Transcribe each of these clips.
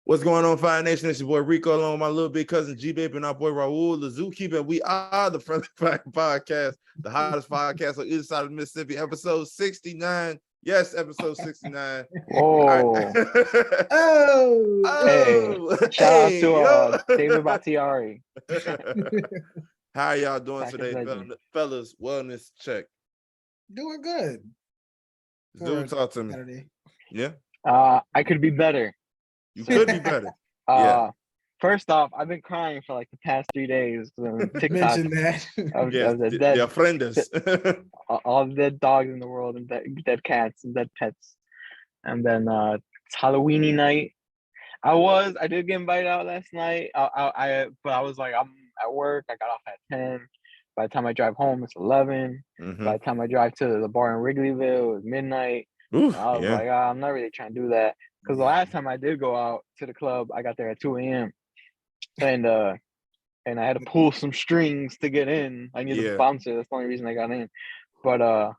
What's going on, Fire Nation? It's your boy Rico, along with my little big cousin G-Babe and our boy Raul, the Zookeeper. We are the Friendly Fire Podcast, the hottest podcast on either side of the Mississippi, episode 69. Yes, episode 69. Whoa. Right. Hey, shout out to yo. David Battiari. How y'all doing Packers today, legend. fellas? Wellness check. Doing good. Zoo, talk to me. Saturday. Yeah, I could be better. you could be better. First off, I've been crying for like the past 3 days because of TikTok Mention that. of Yes, the the dead, ofrendas. all the dead dogs in the world and dead cats and dead pets. And then it's Halloweeny night. I did get invited out last night. But I was like, I'm at work. I got off at 10. By the time I drive home, it's 11. By the time I drive to the bar in Wrigleyville, it's midnight. Ooh, I was yeah. like, I'm not really trying to do that. Because the last time I did go out to the club, I got there at 2 a.m. And I had to pull some strings to get in. I needed a sponsor. That's the only reason I got in. But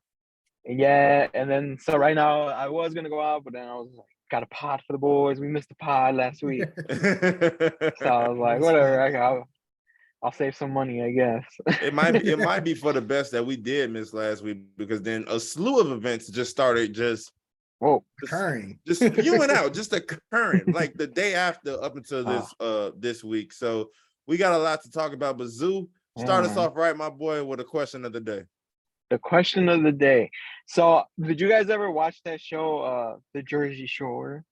yeah, and then so right now I was gonna go out, but then I was like, got a pod for the boys. We missed the pod last week. So I was like, whatever, I'll save some money, I guess. It might be for the best that we did miss last week, because then a slew of events just started occurring. Just spewing out, just occurring like the day after up until this week. So we got a lot to talk about. But Zoo, start us off right, my boy, with a question of the day. The question of the day. So did you guys ever watch that show, The Jersey Shore?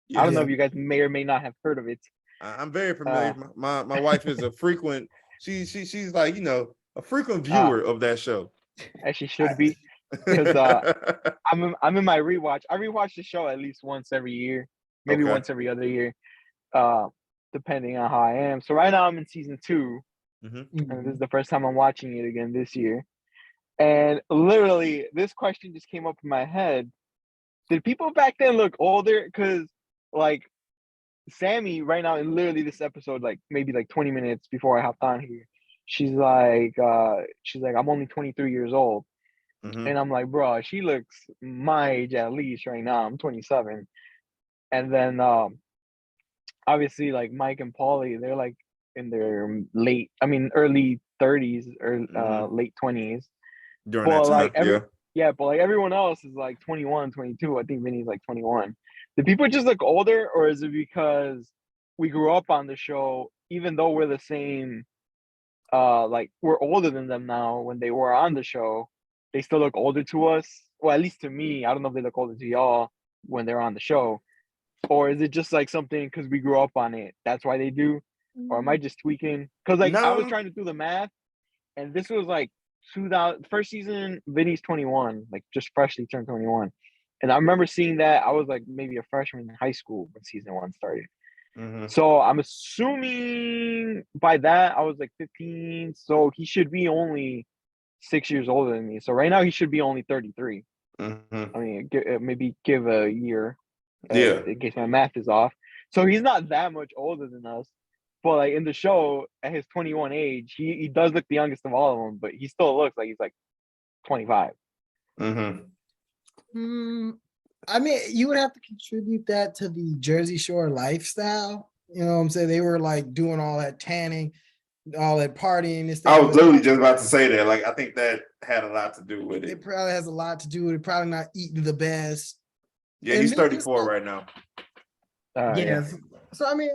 Yeah. I don't know if you guys may or may not have heard of it. I'm very familiar. My wife is a frequent. She's like, a frequent viewer of that show. As she should be. Because I'm in my rewatch. I rewatch the show at least once every year, maybe once every other year, depending on how I am. So right now I'm in season 2, and this is the first time I'm watching it again this year. And literally, this question just came up in my head: did people back then look older? Because like Sammy right now, in literally this episode, like maybe like 20 minutes before I hopped on here, she's like, I'm only 23 years old. And I'm like, bro, she looks my age at least right now. I'm 27. And then obviously like Mike and Paulie, they're like in their early 30s or late 20s. During that time, but like everyone else is like 21, 22. I think Vinny's like 21. Do people just look older, or is it because we grew up on the show, even though we're the same, like we're older than them now when they were on the show? They still look older to us. Well, at least to me. I don't know if they look older to y'all when they're on the show. Or is it just like something because we grew up on it, that's why they do? Or am I just tweaking? Because like I was trying to do the math, and this was like 2000 first season, Vinny's 21, like just freshly turned 21. And I remember seeing that. I was like maybe a freshman in high school when season 1 started. So I'm assuming by that I was like 15. So he should be only 6 years older than me. So right now he should be only 33. I mean, maybe give a year, in case my math is off. So he's not that much older than us. But like in the show, at his 21 age, he does look the youngest of all of them, but he still looks like he's like 25. I mean, you would have to contribute that to the Jersey Shore lifestyle. You know what I'm saying? They were like doing all that tanning, all that partying. I was literally just about to say that. Like, I think that had a lot to do with it. It probably has a lot to do with it. Probably not eating the best. Yeah, he's 34 right now. Yeah. So I mean,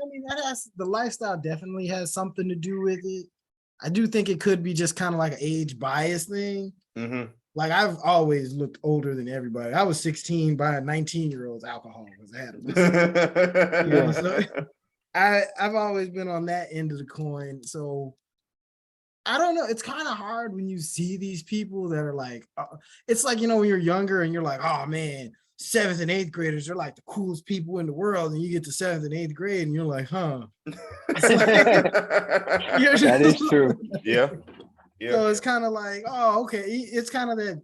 the lifestyle definitely has something to do with it. I do think it could be just kind of like an age bias thing. Like I've always looked older than everybody. I was 16 by a 19-year-old's alcohol was added. So I've always been on that end of the coin. So I don't know. It's kind of hard when you see these people that are like, it's like, when you're younger and you're like, oh man, 7th and 8th graders are like the coolest people in the world, and you get to 7th and 8th grade and you're like, huh. That is true. Yeah. So it's kind of like, oh, okay. It's kind of that,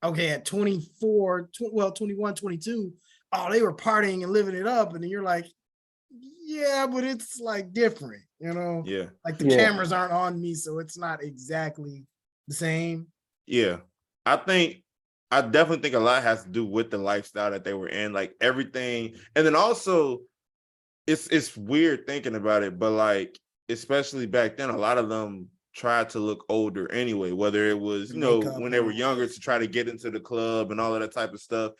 okay, at 21, 22, oh, they were partying and living it up. And then you're like, yeah, but it's like different, Yeah. Like the cameras aren't on me, so it's not exactly the same. Yeah. I definitely think a lot has to do with the lifestyle that they were in, like everything. And then also it's weird thinking about it, but like especially back then, a lot of them tried to look older anyway, whether it was, when they were younger to try to get into the club and all of that type of stuff.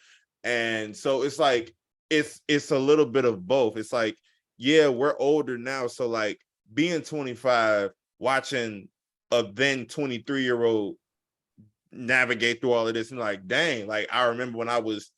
And so it's like it's a little bit of both. It's like, yeah, we're older now, so like being 25, watching a then 23-year-old navigate through all of this and like, dang, like I remember when I was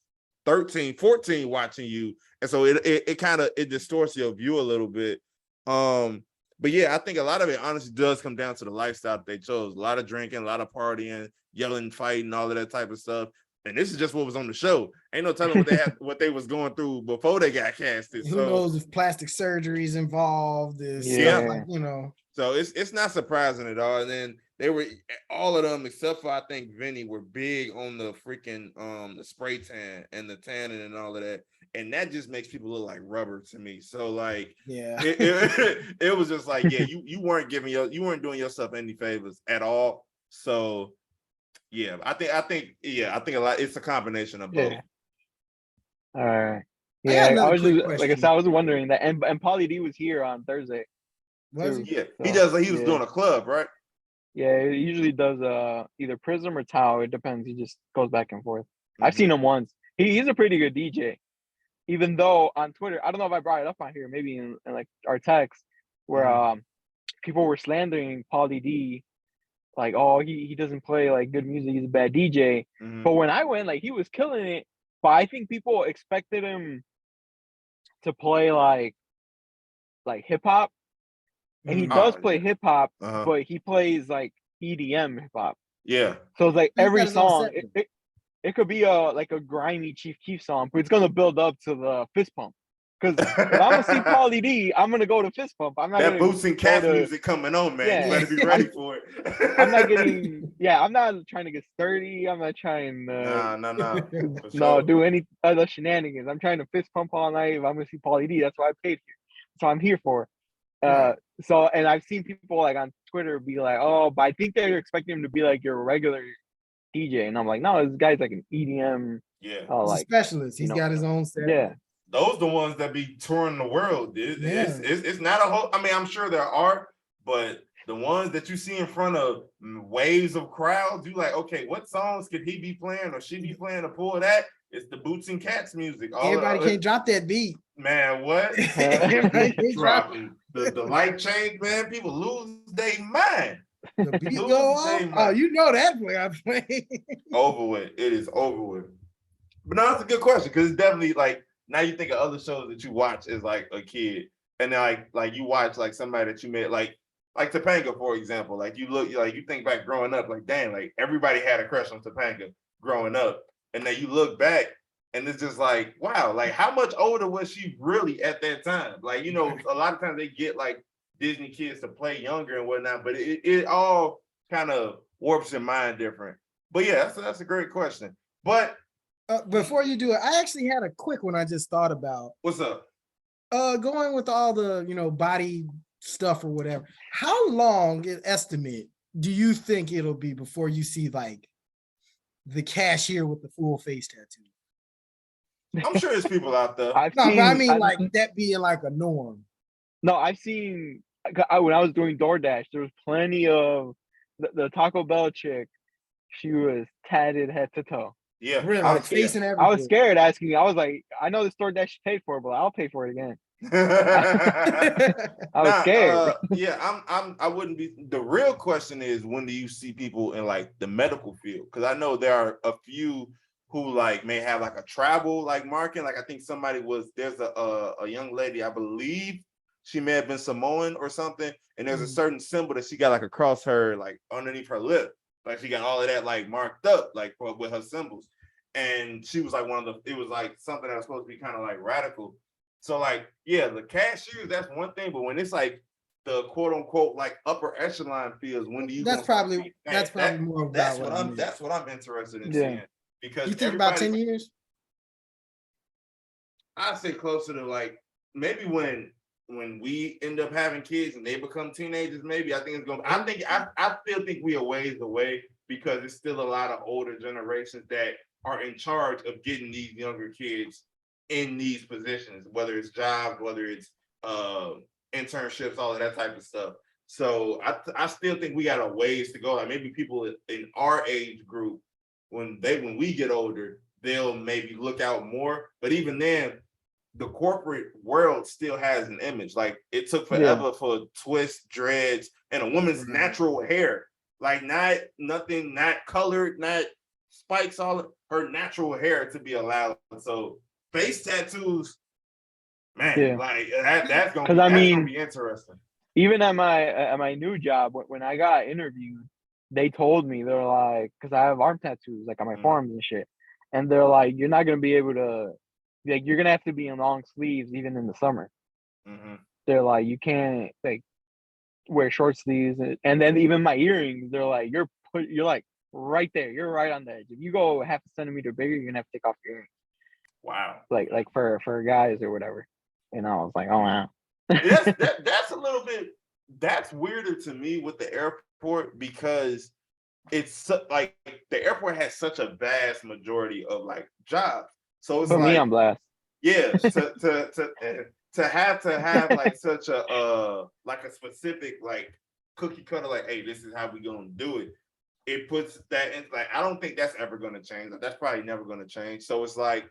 13, 14 watching you. And so it kind of distorts your view a little bit. But yeah, I think a lot of it honestly does come down to the lifestyle that they chose. A lot of drinking, a lot of partying, yelling, fighting, all of that type of stuff. And this is just what was on the show. Ain't no telling what they was going through before they got casted. Who knows if plastic surgeries involved? So it's not surprising at all. And then they were, all of them except for I think Vinny, were big on the freaking the spray tan and the tanning and all of that. And that just makes people look like rubber to me. So like, it was just like, yeah, you weren't doing yourself any favors at all. So yeah, I think a lot. It's a combination of both. All right. Yeah, I was just, like I said, I was wondering that, and Pauly D was here on Thursday. Was he? Yeah, he was doing a club, right? Yeah, he usually does either Prism or Tao. It depends. He just goes back and forth. I've seen him once. He's a pretty good DJ. Even though on Twitter, I don't know if I brought it up on here, maybe in like our text, where people were slandering Pauly D, like, oh, he doesn't play like good music, he's a bad DJ. But when I went, like, he was killing it. But I think people expected him to play like hip hop, and he does play hip hop, but he plays like EDM hip hop. Yeah. So it's like every song, it could be a grimy Chief Keef song, but it's gonna build up to the fist pump. Because if I'm gonna see Pauly D, I'm gonna go to fist pump. I'm not that Boots and Cats music coming on, man. Yeah. You better be ready for it. I'm not trying to get sturdy. I'm not trying to do any other shenanigans. I'm trying to fist pump all night. If I'm gonna see Pauly D, that's why I paid here. So I'm here for. So, and I've seen people like on Twitter be like, oh, but I think they're expecting him to be like your regular DJ, and I'm like, no, this guy's like an EDM. He's a specialist. He's got his own set. Yeah, those the ones that be touring the world. It's not a whole. I mean, I'm sure there are, but the ones that you see in front of waves of crowds, you like, okay, what songs could he be playing or she be playing to pull that? It's the Boots and Cats music. Everybody can't drop that beat. Man, what? Dropping the light change, man. People lose their mind. The beat go off. Oh, you know that way I play. Over with. It is over with. But no, that's a good question, because it's definitely like, now you think of other shows that you watch as like a kid, and then like you watch like somebody that you met, like Topanga, for example. Like you think back growing up, like, damn, like everybody had a crush on Topanga growing up, and then you look back and it's just like, wow, like how much older was she really at that time? Like, a lot of times they get like Disney kids to play younger and whatnot, but it all kind of warps your mind different. But yeah, that's a great question. But before you do it, I actually had a quick one I just thought about. What's up? Going with all the body stuff or whatever, how long an estimate do you think it'll be before you see like the cashier with the full face tattoo? I'm sure there's people out there. I mean like that being like a norm. No, I've seen, when I was doing DoorDash, there was plenty of the Taco Bell chick. She was tatted head to toe. Yeah, really, like facing everything. I was scared asking. I was like, I know this DoorDash paid for it, but I'll pay for it again. I was scared. I wouldn't be. The real question is, when do you see people in like the medical field? Because I know there are a few who like may have like a travel like marking. Like I think there's a young lady, I believe she may have been Samoan or something, and there's a certain symbol that she got like across her, like underneath her lip, like she got all of that like marked up like with her symbols. And she was like it was like something that was supposed to be kind of like radical. So like, yeah, the cashiers, that's one thing, but when it's like the quote unquote like upper echelon fields, when do you? That's probably more about that's what I'm interested in seeing. Because you think about 10 years? I'd say closer to like maybe when we end up having kids and they become teenagers, maybe. I think it's gonna. I still think we are ways away, because it's still a lot of older generations that are in charge of getting these younger kids in these positions, whether it's jobs, whether it's internships, all of that type of stuff. So I still think we got a ways to go. Like maybe people in our age group, when we get older, they'll maybe look out more. But even then, the corporate world still has an image. Like it took forever for twist dreads and a woman's natural hair, like not colored, not spikes, all her natural hair to be allowed. So face tattoos, man, like that's gonna be interesting. Even at my new job, when I got interviewed, they told me, they're like, because I have arm tattoos like on my forearms and shit, and they're like, you're not gonna be able to, like, you're gonna have to be in long sleeves even in the summer. They're like, you can't like wear short sleeves, and then even my earrings, they're like, you're like right there, you're right on the edge. If you go half a centimeter bigger, you're gonna have to take off your earrings. Wow. Like for guys or whatever. And I was like, oh wow. that's a little bit, that's weirder to me with the airport, because it's like the airport has such a vast majority of like jobs. So it's Put like me on blast. Yeah, to have like such a like a specific like cookie cutter, like, hey, this is how we gonna do it. It puts that in, like, I don't think that's ever gonna change. That's probably never gonna change. So it's like,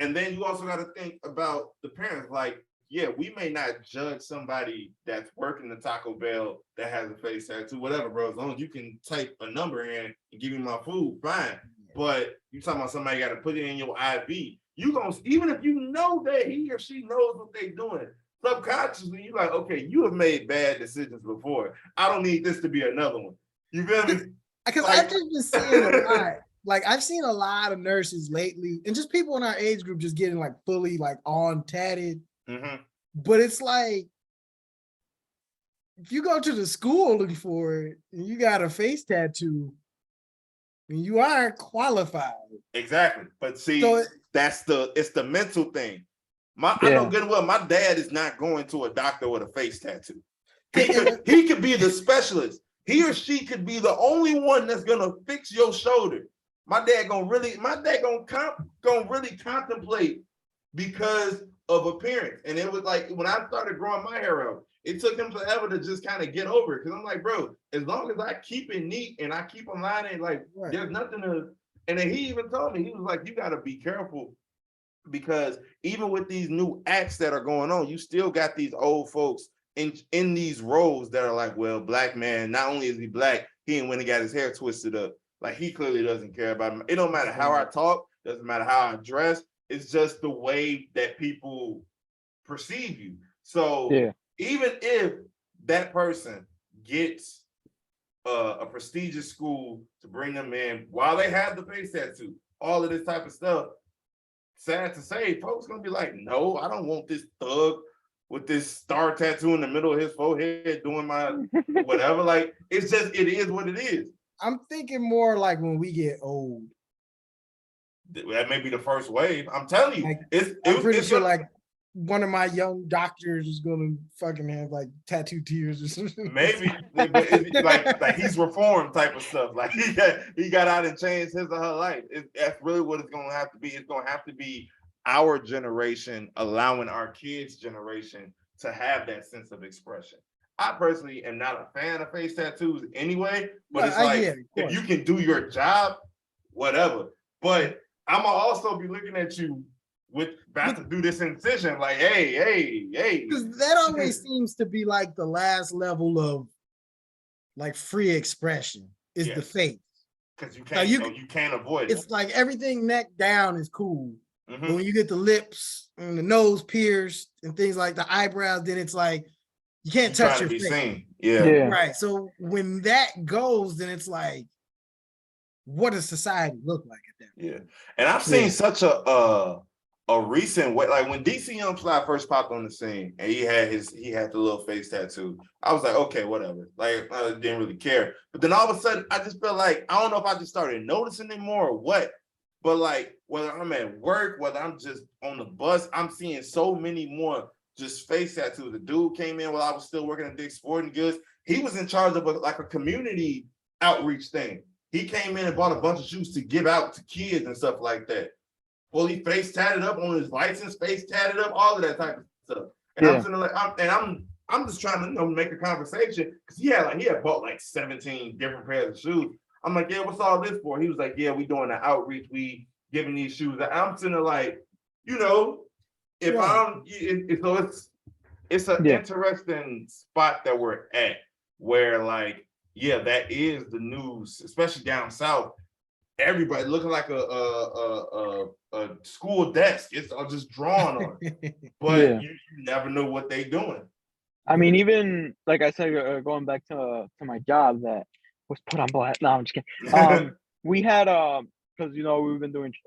and then you also got to think about the parents. Like, yeah, we may not judge somebody that's working the Taco Bell that has a face tattoo, whatever, bro. As long as you can type a number in and give me my food, fine. But you talking about somebody got to put it in your IV. You gonna, even if you know that he or she knows what they're doing, subconsciously you like, okay, you have made bad decisions before. I don't need this to be another one. You feel me? Because like, I've just been seeing a lot. Like I've seen a lot of nurses lately, and just people in our age group just getting like fully like on tatted. But it's like, if you go to the school looking for it and you got a face tattoo, and you aren't qualified. Exactly. But see, so it's the mental thing. I know good and well my dad is not going to a doctor with a face tattoo. He could be the specialist. He or she could be the only one that's gonna fix your shoulder. My dad gonna really contemplate because of appearance. And it was like when I started growing my hair out, it took him forever to just kind of get over it. Because I'm like, bro, as long as I keep it neat and I keep them lining, like there's nothing to. And then he even told me, he was like, you gotta be careful, because even with these new acts that are going on, you still got these old folks in these roles that are like, well, black man, not only is he black, he ain't when he got his hair twisted up. Like he clearly doesn't care about him. It don't matter how I talk, doesn't matter how I dress. It's just the way that people perceive you. So even if that person gets a prestigious school to bring them in while they have the face tattoo, all of this type of stuff, sad to say, folks gonna be like, no, I don't want this thug with this star tattoo in the middle of his forehead doing my whatever. Like, it's just, it is what it is. I'm thinking more like when we get old. That may be the first wave. I'm telling you. Like, I'm pretty sure like one of my young doctors is gonna fucking have like tattoo tears or something. Maybe like he's reformed type of stuff. Like he got out and changed his or her life. That's really what it's gonna have to be. It's gonna have to be our generation allowing our kids' generation to have that sense of expression. I personally am not a fan of face tattoos anyway, but it's like, if you can do your job, whatever. But I'm gonna also be looking at you about to do this incision, like, hey. Because that always seems to be like the last level of like free expression is the face. Because you can't avoid it. It's like everything neck down is cool. But when you get the lips and the nose pierced and things like the eyebrows, then it's like you can't touch your face. Seen. Yeah. Right. So when that goes, then it's like, what does society look like at that point? Yeah. And I've seen such a recent way, like when DC Young Fly first popped on the scene and he had the little face tattoo. I was like, okay, whatever. Like, I didn't really care. But then all of a sudden, I just felt like, I don't know if I just started noticing it more or what, but like whether I'm at work, whether I'm just on the bus, I'm seeing so many more just face tattoos. The dude came in while I was still working at Dick's Sporting Goods. He was in charge of a community outreach thing. He came in and bought a bunch of shoes to give out to kids and stuff like that. fully face tatted up on his license, face tatted up, all of that type of stuff. And I'm sitting like, I'm just trying to make a conversation because he had bought like 17 different pairs of shoes. I'm like, yeah, what's all this for? He was like, yeah, we doing the outreach, we giving these shoes. I'm sitting there like, if so it's an interesting spot that we're at where like, yeah, that is the news, especially down south. Everybody looking like a school desk. It's all just drawn on it. But you never know what they doing. I mean, even like I said, going back to my job that was put on blast. No, I'm just kidding. We had because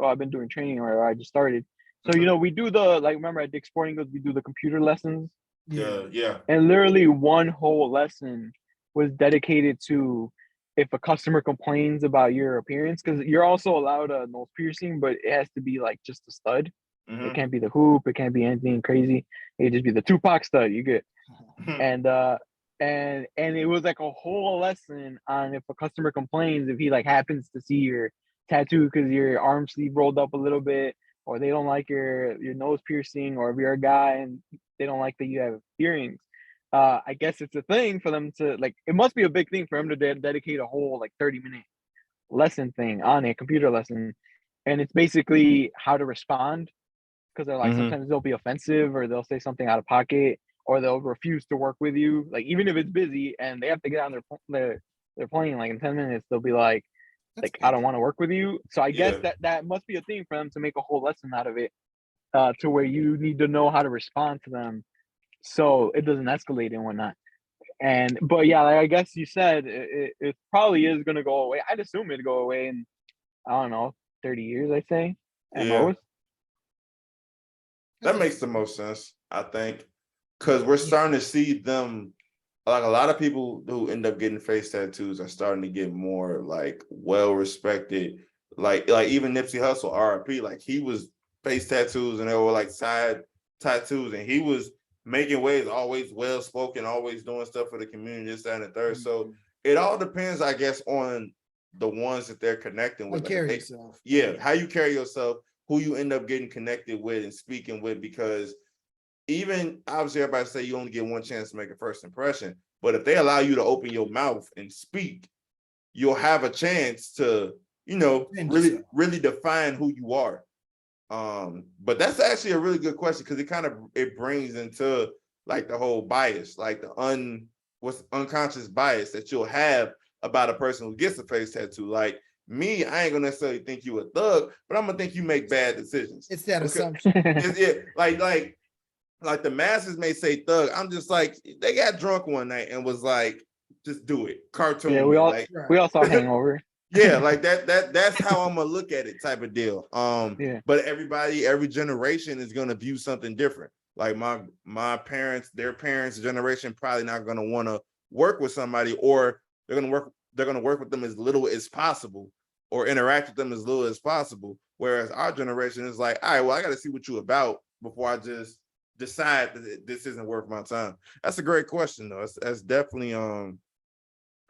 I've been doing training where I just started. So we do remember at Dick's Sporting Goods we do the computer lessons. Yeah. And literally one whole lesson was dedicated to if a customer complains about your appearance, because you're also allowed a nose piercing, but it has to be like just a stud. It can't be the hoop. It can't be anything crazy. It could just be the Tupac stud. You get. And it was like a whole lesson on if a customer complains, if he like happens to see your tattoo because your arm sleeve rolled up a little bit, or they don't like your nose piercing, or if you're a guy and they don't like that you have earrings. I guess it's a thing for them to like. It must be a big thing for him to dedicate a whole like 30-minute lesson thing on a computer lesson, and it's basically how to respond, because they're like sometimes they'll be offensive or they'll say something out of pocket or they'll refuse to work with you. Like even if it's busy and they have to get on their plane like in 10 minutes, they'll be like I don't want to work with you. So I guess that must be a thing for them to make a whole lesson out of it, to where you need to know how to respond to them so it doesn't escalate and whatnot. But yeah, like I guess you said it probably is gonna go away. I'd assume it'd go away in, I don't know, 30 years, I say, at most. That makes the most sense, I think, because we're starting to see them. Like a lot of people who end up getting face tattoos are starting to get more like well respected. Like even Nipsey Hussle, RIP, like he was face tattoos and they were like side tattoos, and he was making waves, always well spoken, always doing stuff for the community, this, that, and the third. So it all depends, I guess, on the ones that they're connecting with. How you carry yourself. Yeah, how you carry yourself, who you end up getting connected with and speaking with, because even obviously everybody say you only get one chance to make a first impression, but if they allow you to open your mouth and speak, you'll have a chance to, really define who you are. But that's actually a really good question, because it brings into like the whole bias, like the unconscious bias that you'll have about a person who gets a face tattoo. Like me, I ain't gonna necessarily think you a thug, but I'm gonna think you make bad decisions. It's that assumption. Like the masses may say thug. I'm just like, they got drunk one night and was like, just do it. Cartoon. Yeah, we all saw Hangover. Yeah, like that's how I'm gonna look at it, type of deal. But every generation is gonna view something different. Like my parents, their parents' generation probably not gonna want to work with somebody, or they're gonna work with them as little as possible, or interact with them as little as possible. Whereas our generation is like, all right, well, I gotta see what you about before I just decide that this isn't worth my time. That's a great question though. That's definitely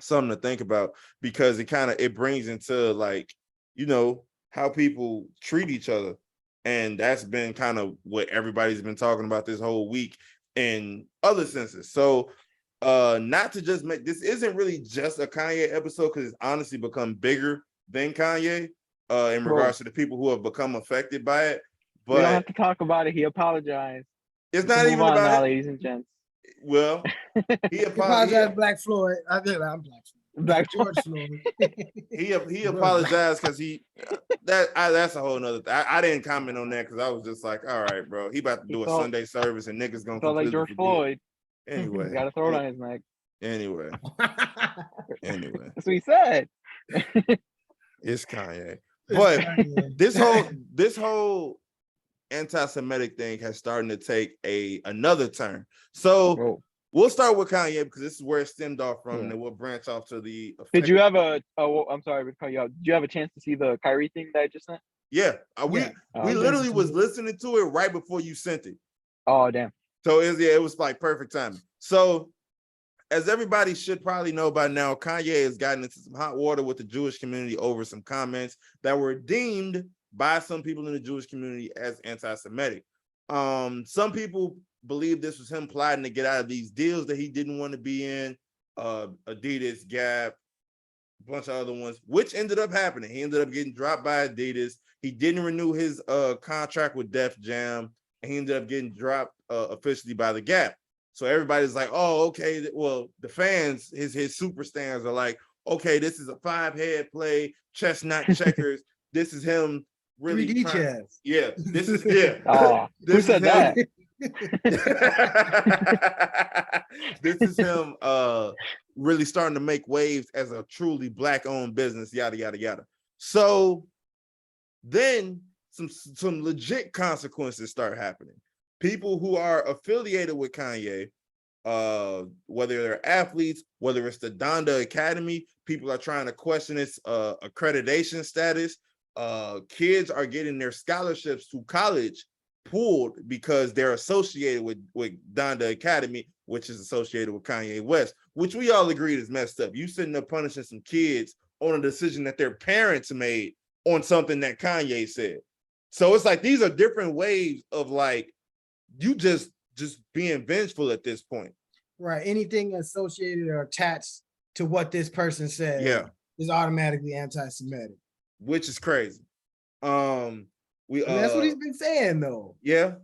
something to think about, because it brings into like, how people treat each other. And that's been kind of what everybody's been talking about this whole week in other senses. So not to just make this isn't really just a Kanye episode, because it's honestly become bigger than Kanye in regards to the people who have become affected by it. But we don't have to talk about it. He apologized. It's not even about now, it, ladies and gents. Well, he apologized. Black Floyd. I'm Black Floyd. Black George Floyd. he apologized because that's a whole nother thing. I didn't comment on that because I was just like, all right, bro, he about to do a Sunday service and niggas gonna felt like George Floyd. Anyway, gotta throw it on his neck. Anyway, that's what he said. It's Kanye, but this whole anti-Semitic thing has started to take another turn. So we'll start with Kanye because this is where it stemmed off from, and then we'll branch off to the. Did you have I'm sorry to cut you out. Did you have a chance to see the Kyrie thing that I just sent? Yeah, we literally was listening to it right before you sent it. Oh damn! So it was like perfect timing. So, as everybody should probably know by now, Kanye has gotten into some hot water with the Jewish community over some comments that were deemed by some people in the Jewish community as anti-Semitic. Some people believe this was him plotting to get out of these deals that he didn't want to be in, Adidas, Gap, a bunch of other ones, which ended up happening. He ended up getting dropped by Adidas. He didn't renew his contract with Def Jam, and he ended up getting dropped officially by the Gap. So everybody's like, oh, okay. Well, the fans, his super stands are like, okay, this is a 5-head play, chestnut checkers. This is him really 3D chess. Yeah, this is Who said that? This is him really starting to make waves as a truly Black-owned business, yada yada yada. So then some legit consequences start happening. People who are affiliated with Kanye, whether they're athletes, whether it's the Donda Academy, people are trying to question its accreditation status. Kids are getting their scholarships to college pulled because they're associated with Donda Academy, which is associated with Kanye West, which we all agreed is messed up. You sitting there punishing some kids on a decision that their parents made on something that Kanye said. So it's like these are different waves of like you just being vengeful at this point. Right. Anything associated or attached to what this person said is automatically anti-Semitic. Which is crazy. That's what he's been saying though. Yeah.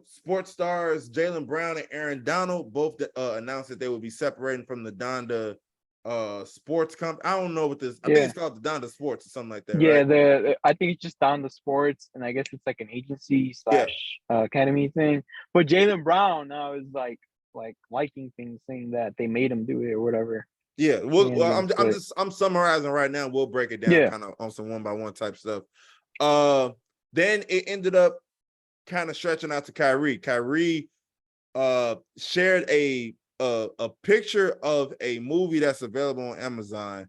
Sports stars Jaylen Brown and Aaron Donald both announced that they would be separating from the Donda sports company. I don't know what this. I think it's called the Donda Sports or something like that. Yeah, right? I think it's just Donda Sports, and I guess it's like an agency / academy thing. But Jaylen Brown now is like liking things, saying that they made him do it or whatever. Yeah, well, I'm summarizing right now. We'll break it down kind of on some one by one type stuff. Then it ended up kind of stretching out to Kyrie. Kyrie shared a picture of a movie that's available on Amazon.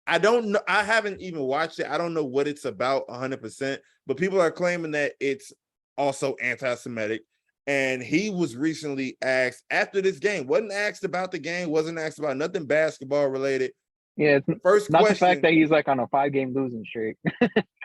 I don't know. I haven't even watched it. I don't know what it's about 100%, but people are claiming that it's also anti-Semitic. And he was recently asked after this game, wasn't asked about the game, wasn't asked about nothing basketball related. Yeah, it's first not question, the fact that he's like on a 5-game losing streak.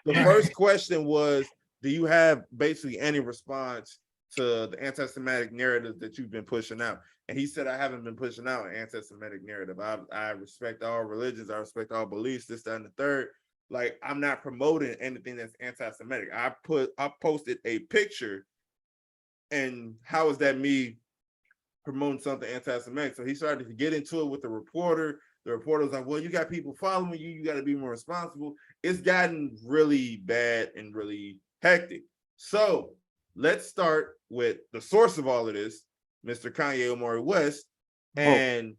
The first question was, do you have basically any response to the anti-Semitic narrative that you've been pushing out? And he said, I haven't been pushing out an anti-Semitic narrative. I respect all religions. I respect all beliefs, this, that, and the third. Like, I'm not promoting anything that's anti-Semitic. I posted a picture, and how is that me promoting something anti-Semitic? So he started to get into it with the reporter. The reporter was like, well, you got people following you. You got to be more responsible. It's gotten really bad and really hectic. So let's start with the source of all of this, Mr. Kanye Omari West, and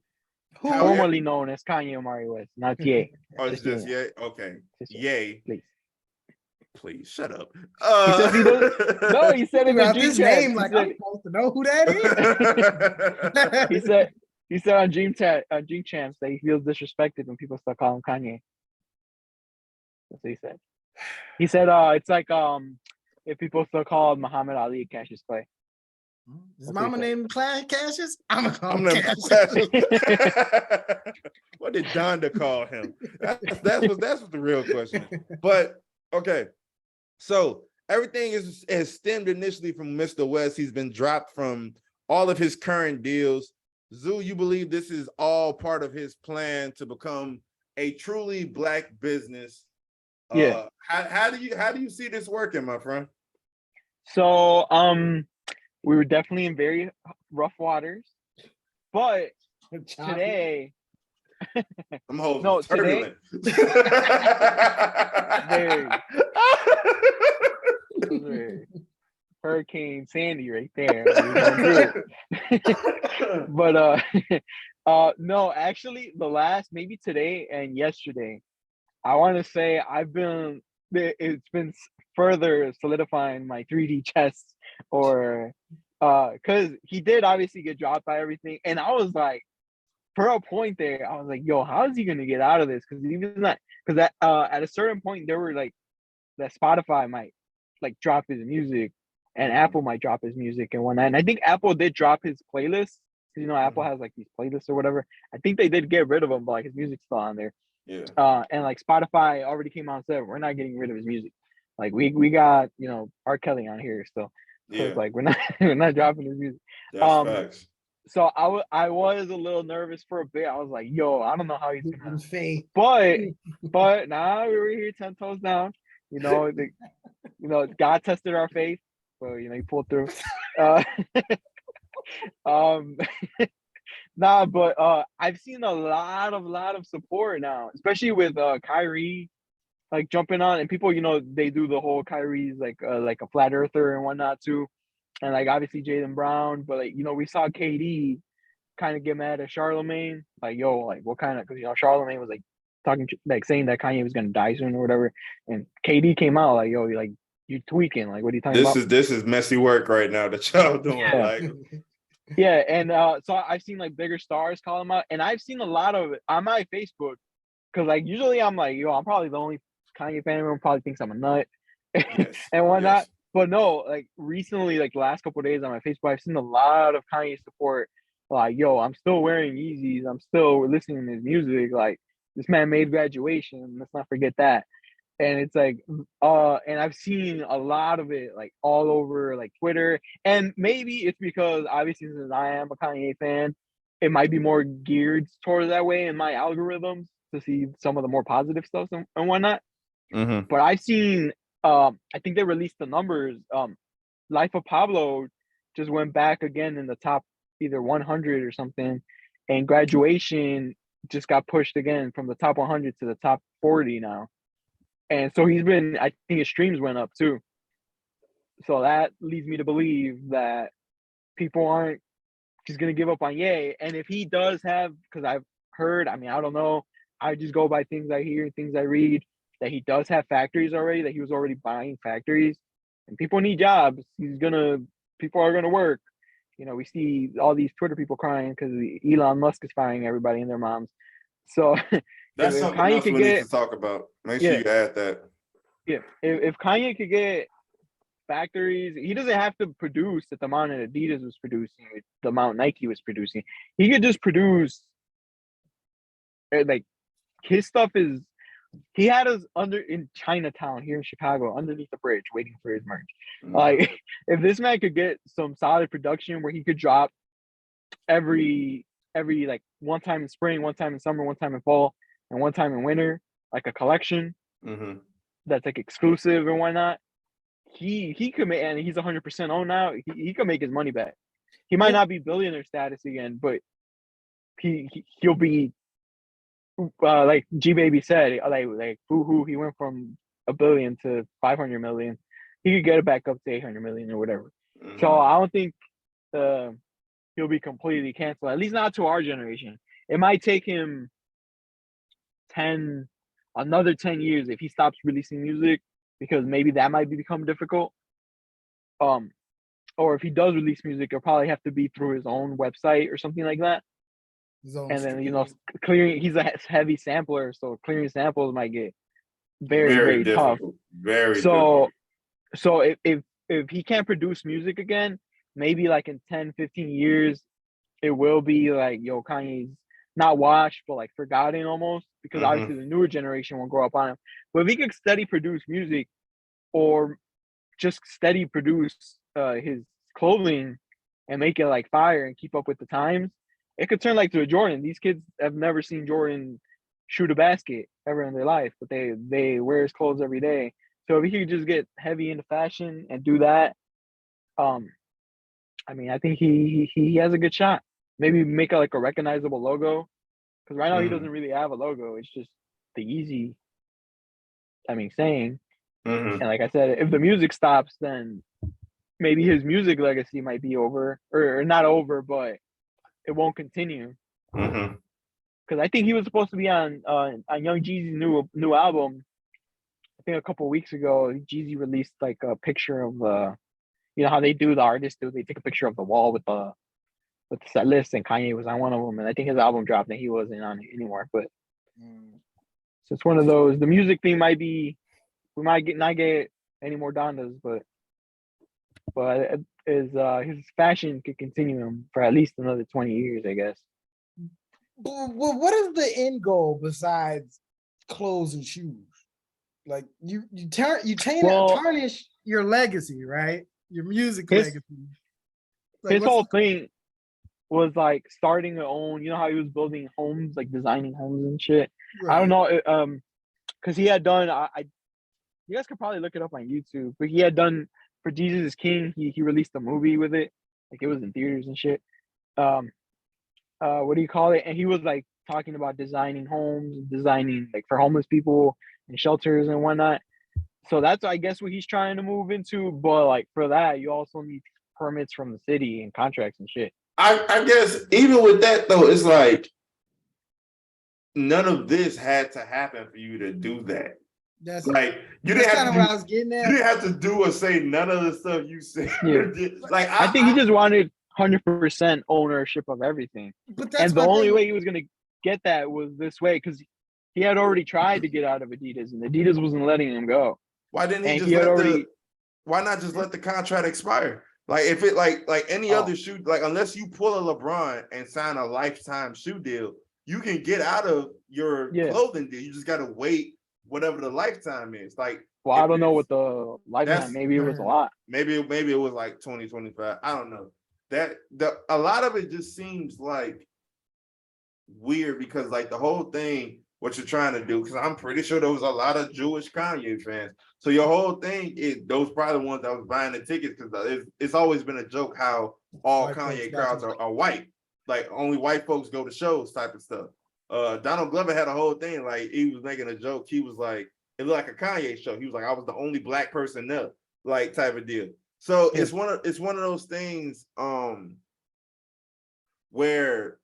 formerly known as Kanye Omari West, not Ye. Oh, it's just Ye? Okay. Ye. Please shut up. He says he doesn't. No, he said it in his name. Like, I'm supposed to know who that is. He said on Dream Champs that he feels disrespected when people start calling him Kanye. That's what he said. He said it's like if people still call Muhammad Ali Cassius Clay. His mama named Cassius? I'm gonna call him Cassius. What did Donda call him? That's what the real question is. But okay, so everything has stemmed initially from Mr. West. He's been dropped from all of his current deals. Zoo, you believe this is all part of his plan to become a truly Black business? Yeah. How do you see this working, my friend? So we were definitely in very rough waters, but today I'm holding turbulent. Today, Hurricane Sandy right there. But no, actually the last maybe today and yesterday, I want to say it's been further solidifying my 3D chess, or because he did obviously get dropped by everything, and I was like, for a point there, I was like, yo, how is he gonna get out of this? Because at a certain point there were like that Spotify might like drop his music, and Apple might drop his music and whatnot. And I think Apple did drop his playlist, because Apple has like these playlists or whatever. I think they did get rid of him, but like his music's still on there. Yeah. And like Spotify already came out and said, we're not getting rid of his music. Like we got, you know, R. Kelly on here still. So it's like we're not dropping his music. That's facts. So I was a little nervous for a bit. I was like, yo, I don't know how he's gonna faith. But now we were here 10 toes down. You know, God tested our faith. So, you know, he pulled through. Nah, but I've seen a lot of support now, especially with Kyrie like jumping on, and people, you know, they do the whole Kyrie's like a flat earther and whatnot too, and like obviously Jaylen Brown, but like, you know, we saw KD kind of get mad at Charlemagne, like, yo, like what kind of, because, you know, Charlemagne was like talking like saying that Kanye was gonna die soon or whatever, and KD came out like, yo, like you tweaking, like what are you talking about? This is messy work right now that y'all doing. Yeah. Like yeah, and so I've seen like bigger stars call him out, and I've seen a lot of it on my Facebook, because like usually I'm like, yo, I'm probably the only Kanye fan who probably thinks I'm a nut and whatnot. Yes. But no, like recently, like the last couple of days on my Facebook, I've seen a lot of Kanye support. Like, yo, I'm still wearing Yeezys. I'm still listening to his music. Like, this man made graduation. Let's not forget that. And it's like, and I've seen a lot of it like all over like Twitter. And maybe it's because obviously since I am a Kanye fan, it might be more geared towards that way in my algorithms to see some of the more positive stuff and whatnot. Mm-hmm. But I've seen, I think they released the numbers. Life of Pablo just went back again in the top either 100 or something, and Graduation just got pushed again from the top 100 to the top 40 now. And so he's been, I think his streams went up too. So that leads me to believe that people aren't just going to give up on Ye. And if he does have, because I've heard, I mean, I don't know, I just go by things I hear, things I read, that he does have factories already, that he was already buying factories, and people need jobs. People are gonna work. You know, we see all these Twitter people crying because Elon Musk is firing everybody and their moms. So that's something else we need to talk about. Make sure you add that. Yeah, if Kanye could get factories, he doesn't have to produce at the amount that Adidas was producing, the amount Nike was producing. He could just produce, like, his stuff is. He had us in Chinatown here in Chicago, underneath the bridge, waiting for his merch. Mm-hmm. Like, if this man could get some solid production where he could drop every like one time in spring, one time in summer, one time in fall, and one time in winter, like a collection that's like exclusive and whatnot, he could make, and he's 100% owned now. He could make his money back. He might not be billionaire status again, but he'll be. Like G Baby said, like Boohoo, he went from $1 billion to 500 million. He could get it back up to 800 million or whatever. Mm-hmm. So I don't think he'll be completely canceled. At least not to our generation. It might take him another 10 years if he stops releasing music, because maybe that might become difficult. Or if he does release music, it'll probably have to be through his own website or something like that. And then, you know, clearing, he's a heavy sampler, so clearing samples might get very tough. Very difficult. So if he can't produce music again, maybe like in 10, 15 years, it will be like, yo, Kanye's not washed, but like forgotten almost, because obviously the newer generation won't grow up on him. But if he could steady produce music, or just steady produce his clothing and make it like fire and keep up with the times, it could turn like to a Jordan. These kids have never seen Jordan shoot a basket ever in their life, but they wear his clothes every day. So if he could just get heavy into fashion and do that, I mean, I think he has a good shot. Maybe make like a recognizable logo, because right now he doesn't really have a logo. It's just the Yeezy. I mean, saying. And like I said, if the music stops, then maybe his music legacy might be over, or not over, but it won't continue. Because I think he was supposed to be on Young Jeezy's new album. I think a couple of weeks ago, Jeezy released like a picture of you know how they do, the artists do, they take a picture of the wall with the set list, and Kanye was on one of them, and I think his album dropped and he wasn't on it anymore. But so it's one of those. The music thing might be, we might not get any more Dondas, but his fashion could continue him for at least another 20 years, I guess. Well, what is the end goal besides clothes and shoes? Like tarnish your legacy, right? Your music legacy. Like, his whole thing was like starting their own. You know how he was building homes, like designing homes and shit. Right. I don't know, because he had done. You guys could probably look it up on YouTube, but he had done for Jesus is King. He released a movie with it, like it was in theaters and shit. What do you call it? And he was like talking about designing homes, designing like for homeless people and shelters and whatnot. So that's, I guess, what he's trying to move into. But like for that, you also need permits from the city and contracts and shit. I guess even with that though, it's like none of this had to happen for you to do that. That's like you didn't have to what I was getting at. You didn't have to do or say none of the stuff you said. Yeah. Like I think he just wanted 100% ownership of everything. But that's, and the only way he was gonna get that was this way, because he had already tried to get out of Adidas and Adidas wasn't letting him go. Why didn't he why not just let the contract expire? Like if it like any other shoe, like unless you pull a LeBron and sign a lifetime shoe deal, you can get out of your clothing deal. You just gotta wait whatever the lifetime is. Like, well, I don't know what the lifetime. Maybe it was a lot. Maybe it was like 20, 25. I don't know. A lot of it just seems like weird because like the whole thing, what you're trying to do, because I'm pretty sure there was a lot of Jewish Kanye fans. So your whole thing is those probably the ones that was buying the tickets, because it's always been a joke how all white Kanye crowds are white. Like only white folks go to shows type of stuff. Donald Glover had a whole thing, like he was making a joke. He was like, it looked like a Kanye show. He was like, I was the only black person there, like type of deal. So it's one of those things where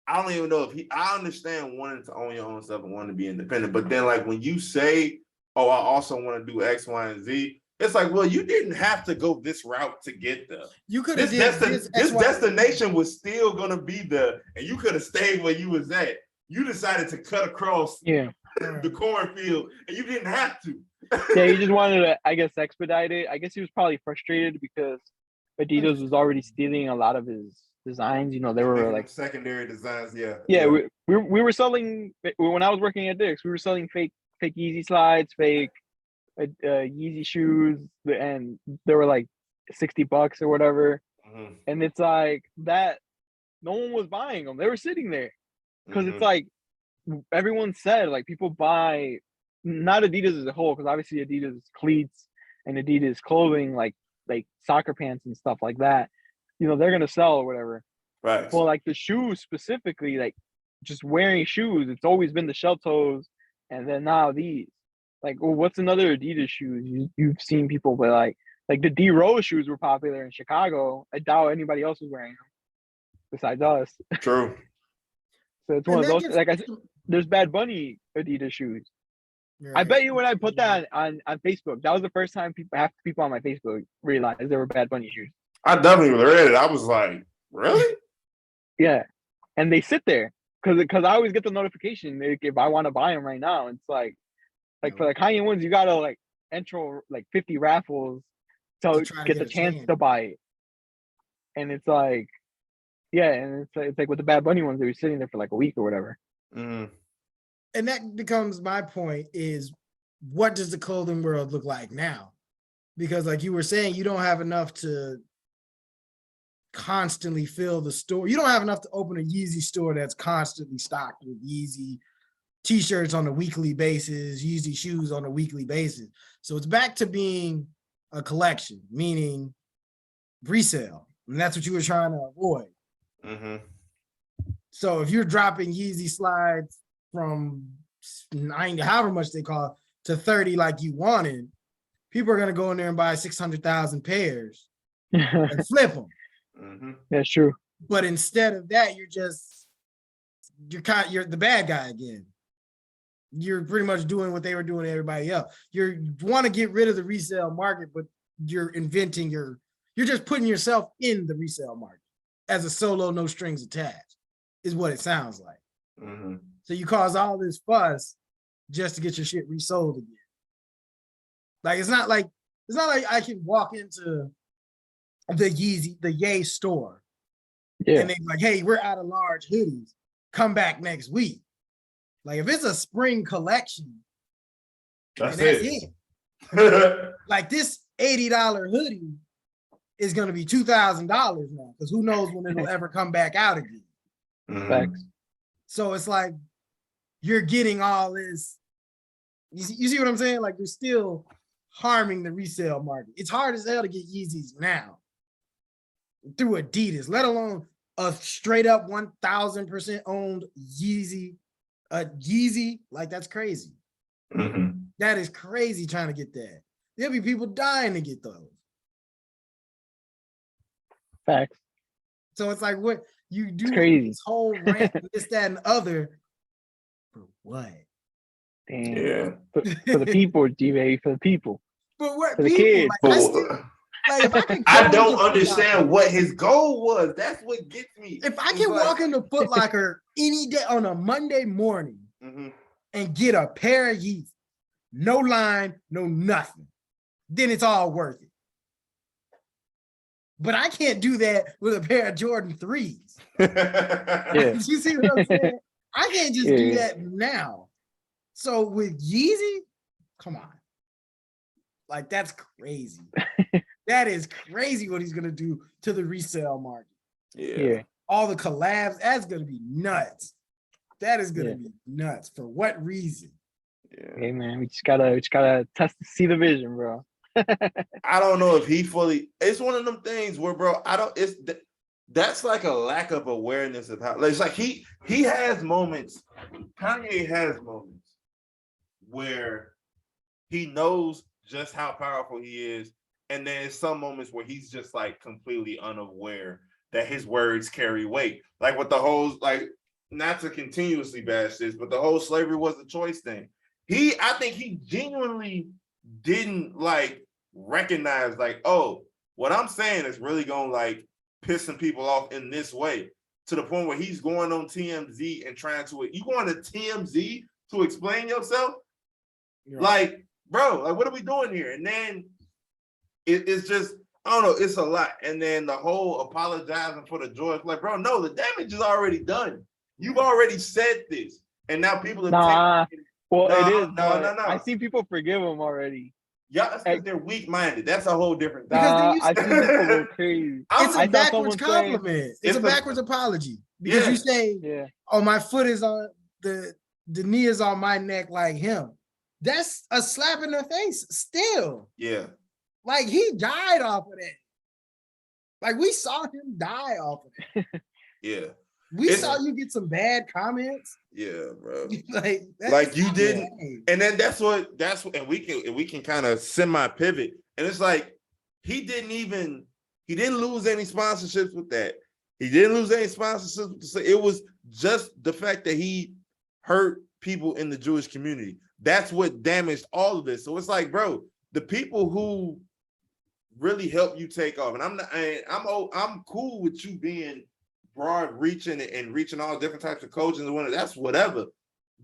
I don't even know if I understand wanting to own your own stuff and wanting to be independent, but then like when you say, oh, I also want to do X, Y, and Z, it's like, well, you didn't have to go this route to get there. You could have this destination was still gonna be there, and you could have stayed where you was at. You decided to cut across the cornfield, and you didn't have to. Yeah, he just wanted to, I guess, expedite it. I guess he was probably frustrated because Adidas was already stealing a lot of his designs. You know, they were like secondary designs. Yeah. We were selling, when I was working at Dick's, we were selling fake Yeezy slides, fake Yeezy shoes, and they were like $60 or whatever. Mm-hmm. And it's like that no one was buying them. They were sitting there because it's like everyone said, like, people buy not Adidas as a whole, because obviously Adidas cleats and Adidas clothing, like soccer pants and stuff like that, you know, they're gonna sell or whatever. Right. Well, like the shoes specifically, like just wearing shoes, it's always been the shell toes, and then now these. Like, well, what's another Adidas shoes you've seen people wear? Like the D Rose shoes were popular in Chicago. I doubt anybody else was wearing them besides us. True. So it's one of those. Like I said, there's Bad Bunny Adidas shoes. Right. I bet you when I put that on Facebook, that was the first time half the people on my Facebook realized there were Bad Bunny shoes. I definitely read it. I was like, really? Yeah, and they sit there because I always get the notification if I want to buy them right now. It's like for the Kanye ones, you gotta like enter like 50 raffles to get the chance to buy it. And it's like, yeah, and it's like with the Bad Bunny ones, they were sitting there for like a week or whatever. Mm-hmm. And that becomes my point: is what does the clothing world look like now? Because like you were saying, you don't have enough to constantly fill the store. You don't have enough to open a Yeezy store that's constantly stocked with Yeezy t-shirts on a weekly basis, Yeezy shoes on a weekly basis. So it's back to being a collection, meaning resale. And that's what you were trying to avoid. Mm-hmm. So if you're dropping Yeezy slides from 90, however much they cost, to 30 like you wanted, people are going to go in there and buy 600,000 pairs and flip them. Mm-hmm. That's true. But instead of that, you're the bad guy again. You're pretty much doing what they were doing to everybody else. You want to get rid of the resale market, but you're just putting yourself in the resale market as a solo, no strings attached, is what it sounds like. Mm-hmm. So you cause all this fuss just to get your shit resold again. Like it's not like I can walk into the Ye store, and they're like, "Hey, we're out of large hoodies. Come back next week." Like if it's a spring collection That's it. Like this $80 hoodie is going to be $2,000 now, because who knows when it'll ever come back out again. Facts. So it's like you're getting all this. You see what I'm saying? Like you're still harming the resale market. It's hard as hell to get Yeezys now through Adidas, let alone a straight up 1,000% owned Yeezy. Yeezy, like that's crazy. That is crazy trying to get that. There'll be people dying to get those. Facts. So it's like what you do this whole rant, this, that, and other for what? Damn. Yeah. For the people, G-Baby, for the people. But what for the people? kids. Like if I can I don't understand what his goal was. That's what gets me. If I can walk into Foot Locker any day on a Monday morning and get a pair of Yeezys, no line, no nothing, then it's all worth it. But I can't do that with a pair of Jordan 3s. Yeah. You see what I'm saying? I can't just do that now. So with Yeezy, come on. Like, that's crazy. That is crazy what he's going to do to the resale market. Yeah. All the collabs, that's going to be nuts. That is going to be nuts. For what reason? Yeah. Hey, man, we just gotta see the vision, bro. I don't know if he fully, it's one of them things where, bro, that's like a lack of awareness of how, it's like he has moments, Kanye has moments where he knows just how powerful he is. And then some moments where he's just like completely unaware that his words carry weight. Like with the whole, like, not to continuously bash this, but the whole slavery was a choice thing. I think he genuinely didn't like recognize like, oh, what I'm saying is really gonna like piss some people off in this way, to the point where he's going on TMZ and trying to, you going to TMZ to explain yourself? Yeah. Like, bro, like what are we doing here? And then it's just, I don't know, it's a lot. And then the whole apologizing for the George, like, bro, no, the damage is already done. You've already said this, and now people are it is. No. I see people forgive him already. Yeah, that's because they're weak-minded. That's a whole different thing. I see people go crazy. It's a backwards compliment. It's a backwards apology. Because you say, oh, my foot is on, the knee is on my neck like him. That's a slap in the face still. Yeah. Like, he died off of that. Like, we saw him die off of it. Yeah. We saw you get some bad comments. Yeah, bro. like you didn't. And then that's what, and we can kind of semi-pivot. And it's like, he didn't lose any sponsorships with that. He didn't lose any sponsorships. It was just the fact that he hurt people in the Jewish community. That's what damaged all of this. So it's like, bro, the people who really help you take off, and I'm cool with you being broad reaching and reaching all different types of coaches and whatever, that's whatever.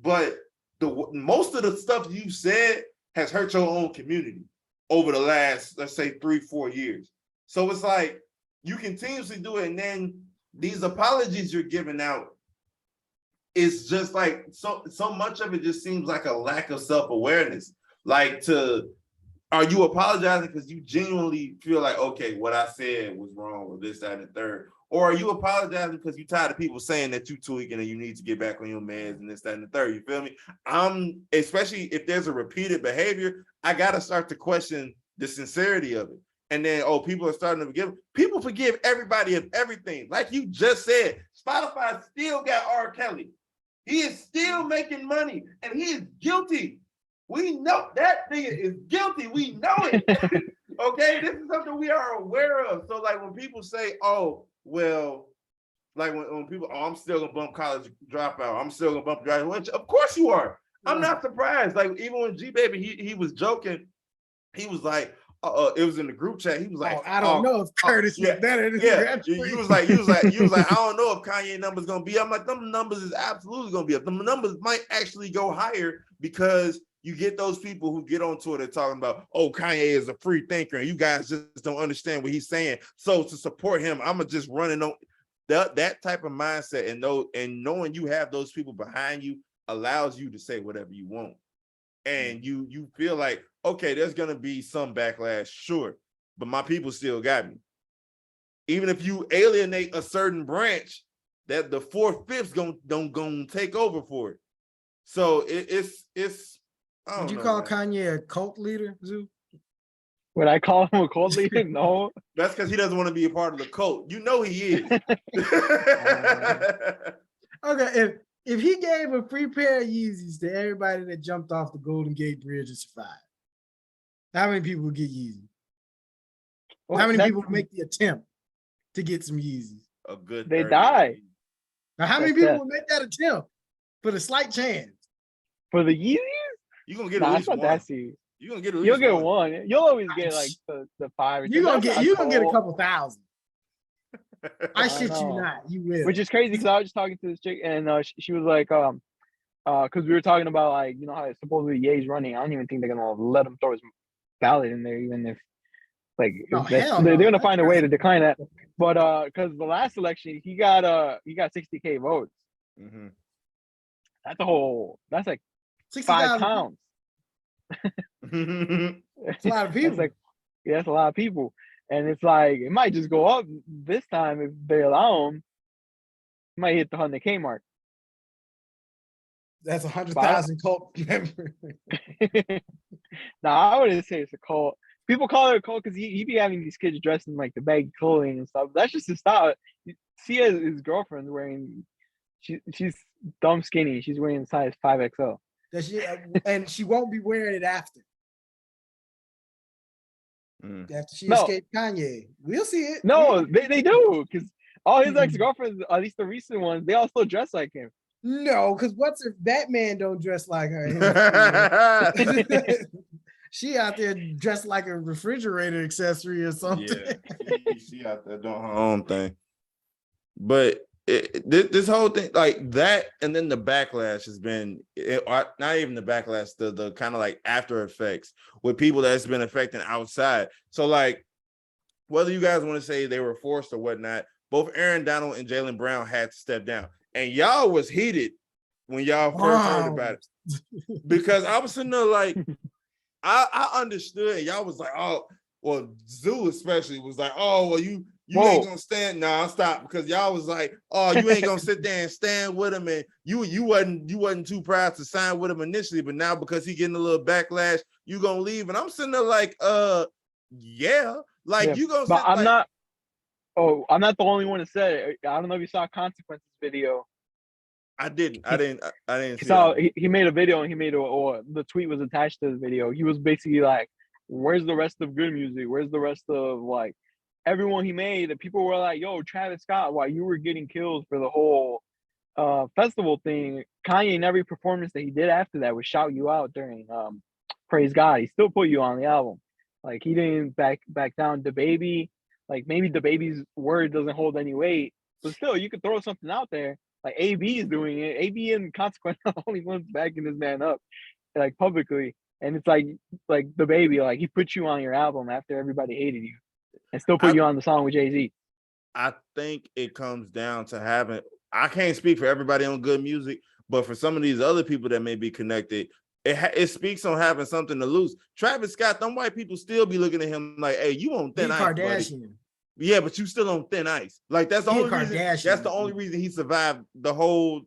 But most of the stuff you said has hurt your own community over the last, let's say, 3-4 years. So it's like you continuously do it, and then these apologies you're giving out, it's just like so much of it just seems like a lack of self-awareness. Like, are you apologizing because you genuinely feel like, okay, what I said was wrong, or this, that, and the third? Or are you apologizing because you're tired of people saying that you tweaking and you need to get back on your meds and this, that, and the third? You feel me? Especially if there's a repeated behavior, I gotta start to question the sincerity of it. And then, people are starting to forgive. People forgive everybody of everything. Like you just said, Spotify still got R. Kelly. He is still making money, and he is guilty. We know that nigga is guilty. We know it. Okay, this is something we are aware of. So, like, when people say, "Oh, well," like when people, "Oh, I'm still gonna bump college dropout. I'm still gonna bump dropout," which, of course you are. I'm not surprised. Like, even when G-Baby, he was joking. He was like, it was in the group chat. He was like, I don't know if Curtis is better than you was like, I don't know if Kanye numbers gonna be up. I'm like, them numbers is absolutely gonna be up. Them numbers might actually go higher because you get those people who get on Twitter talking about, oh, Kanye is a free thinker, and you guys just don't understand what he's saying. So to support him, I'm gonna just run on that type of mindset, and knowing you have those people behind you allows you to say whatever you want. and you feel like, okay, there's gonna be some backlash, sure, but my people still got me. Even if you alienate a certain branch, that the 4/5 gonna take over for it. So it's. Would you call Kanye a cult leader, Zoo? Would I call him a cult leader? No. That's because he doesn't want to be a part of the cult. You know he is. Okay, if he gave a free pair of Yeezys to everybody that jumped off the Golden Gate Bridge and survived, how many people would get Yeezys? Well, how many people would make the attempt to get some Yeezys? A good. They die. Now, how many people would make that attempt for the slight chance? For the Yeezys? You're gonna get at least one. You're gonna get at least You'll get one. You'll always get like the 5. You're gonna get a couple thousand. I shit you not. You will. Which is crazy because I was just talking to this chick and she was like, because we were talking about like, you know, how supposedly Ye's running. I don't even think they're gonna let him throw his ballot in there, even if like they're gonna find a way to decline that. But because the last election he got 60K votes. Mm-hmm. That's like 5 pounds. It's a lot of people. That's a lot of people. And it's like, it might just go up this time if they allow him. It might hit the 100K mark. That's 100,000 cult members. Nah, I wouldn't say it's a cult. People call it a cult because he be having these kids dressed in like the baggy clothing and stuff. That's just his style. See his girlfriend's wearing, she's dumb skinny. She's wearing size 5XL. And she won't be wearing it after. After she escaped Kanye. We'll see it. No, they do, because all his ex-girlfriends, at least the recent ones, they all still dress like him. No, because what's if Batman don't dress like her? She out there dressed like a refrigerator accessory or something. Yeah, she out there doing her own thing. But this whole thing, like that, and then the backlash has been not even the backlash, the kind of like after effects with people that's been affecting outside. So like, whether you guys want to say they were forced or whatnot, both Aaron Donald and Jaylen Brown had to step down, and y'all was heated when y'all first heard about it, because I was sitting there like, I understood. Y'all was like, oh, well, Zoo especially was like, oh, well, you ain't gonna stand. Nah, stop, because y'all was like, oh, you ain't gonna sit there and stand with him, and you wasn't too proud to sign with him initially, but now because he getting a little backlash, you gonna leave. And I'm sitting there like, yeah, like, yeah. You gonna. But I'm not. Oh, I'm not the only one to say it. I don't know if you saw Consequences video. I didn't see it. He made a video, and or the tweet was attached to the video. He was basically like, where's the rest of good music? Where's the rest of like everyone he made? That people were like, yo, Travis Scott, while you were getting killed for the whole festival thing, Kanye in every performance that he did after that would shout you out during Praise God. He still put you on the album. Like, he didn't back down. The Baby, like, maybe The Baby's word doesn't hold any weight, but still, you could throw something out there. Like, AB is doing it. AB and Consequence are the only ones backing this man up, like, publicly. And it's like The Baby, like, he put you on your album after everybody hated you, and still put you on the song with Jay-Z. I think it comes down to having, I can't speak for everybody on good music, but for some of these other people that may be connected, it speaks on having something to lose. Travis Scott, them white people still be looking at him like, hey, you on thin ice, Kardashian. Buddy. Yeah, but you still on thin ice. Like, that's the only reason. That's the only reason he survived the whole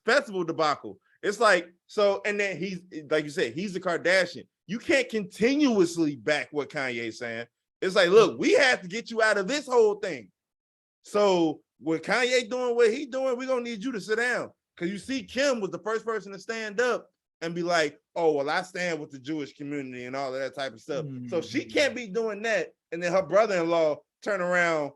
festival debacle. It's like, so, and then he's, like you said, he's a Kardashian. You can't continuously back what Kanye's saying. It's like, look, we have to get you out of this whole thing. So with Kanye doing what he's doing, we're gonna need you to sit down. Because you see, Kim was the first person to stand up and be like, oh, well, I stand with the Jewish community and all of that type of stuff. Mm-hmm. So she can't be doing that. And then her brother-in-law turn around,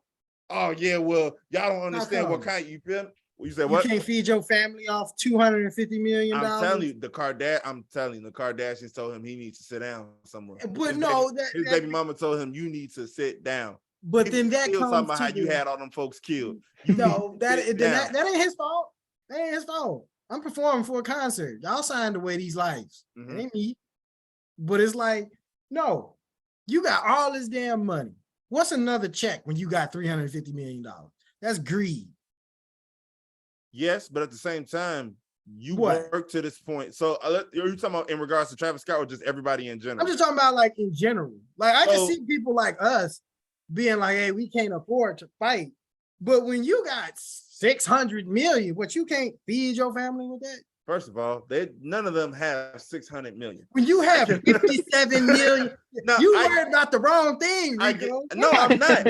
oh, yeah, well, y'all don't understand what Kanye, you feel me? You said what? You can't feed your family off $250 million. I'm telling you, the Kardashians told him he needs to sit down somewhere. But his baby mama told him you need to sit down. But then that comes talking about how you had all them folks killed. That ain't his fault. That ain't his fault. I'm performing for a concert. Y'all signed away these lives. Mm-hmm. It ain't me. But it's like, no, you got all this damn money. What's another check when you got $350 million? That's greed. Yes, but at the same time, you work to this point. So are you talking about in regards to Travis Scott or just everybody in general? I'm just talking about like in general. Like I can see people like us being like, hey, we can't afford to fight. But when you got 600 million, but you can't feed your family with that? First of all, none of them have 600 million. When you have 57 million, you worried about the wrong thing, Rico. No, I'm not.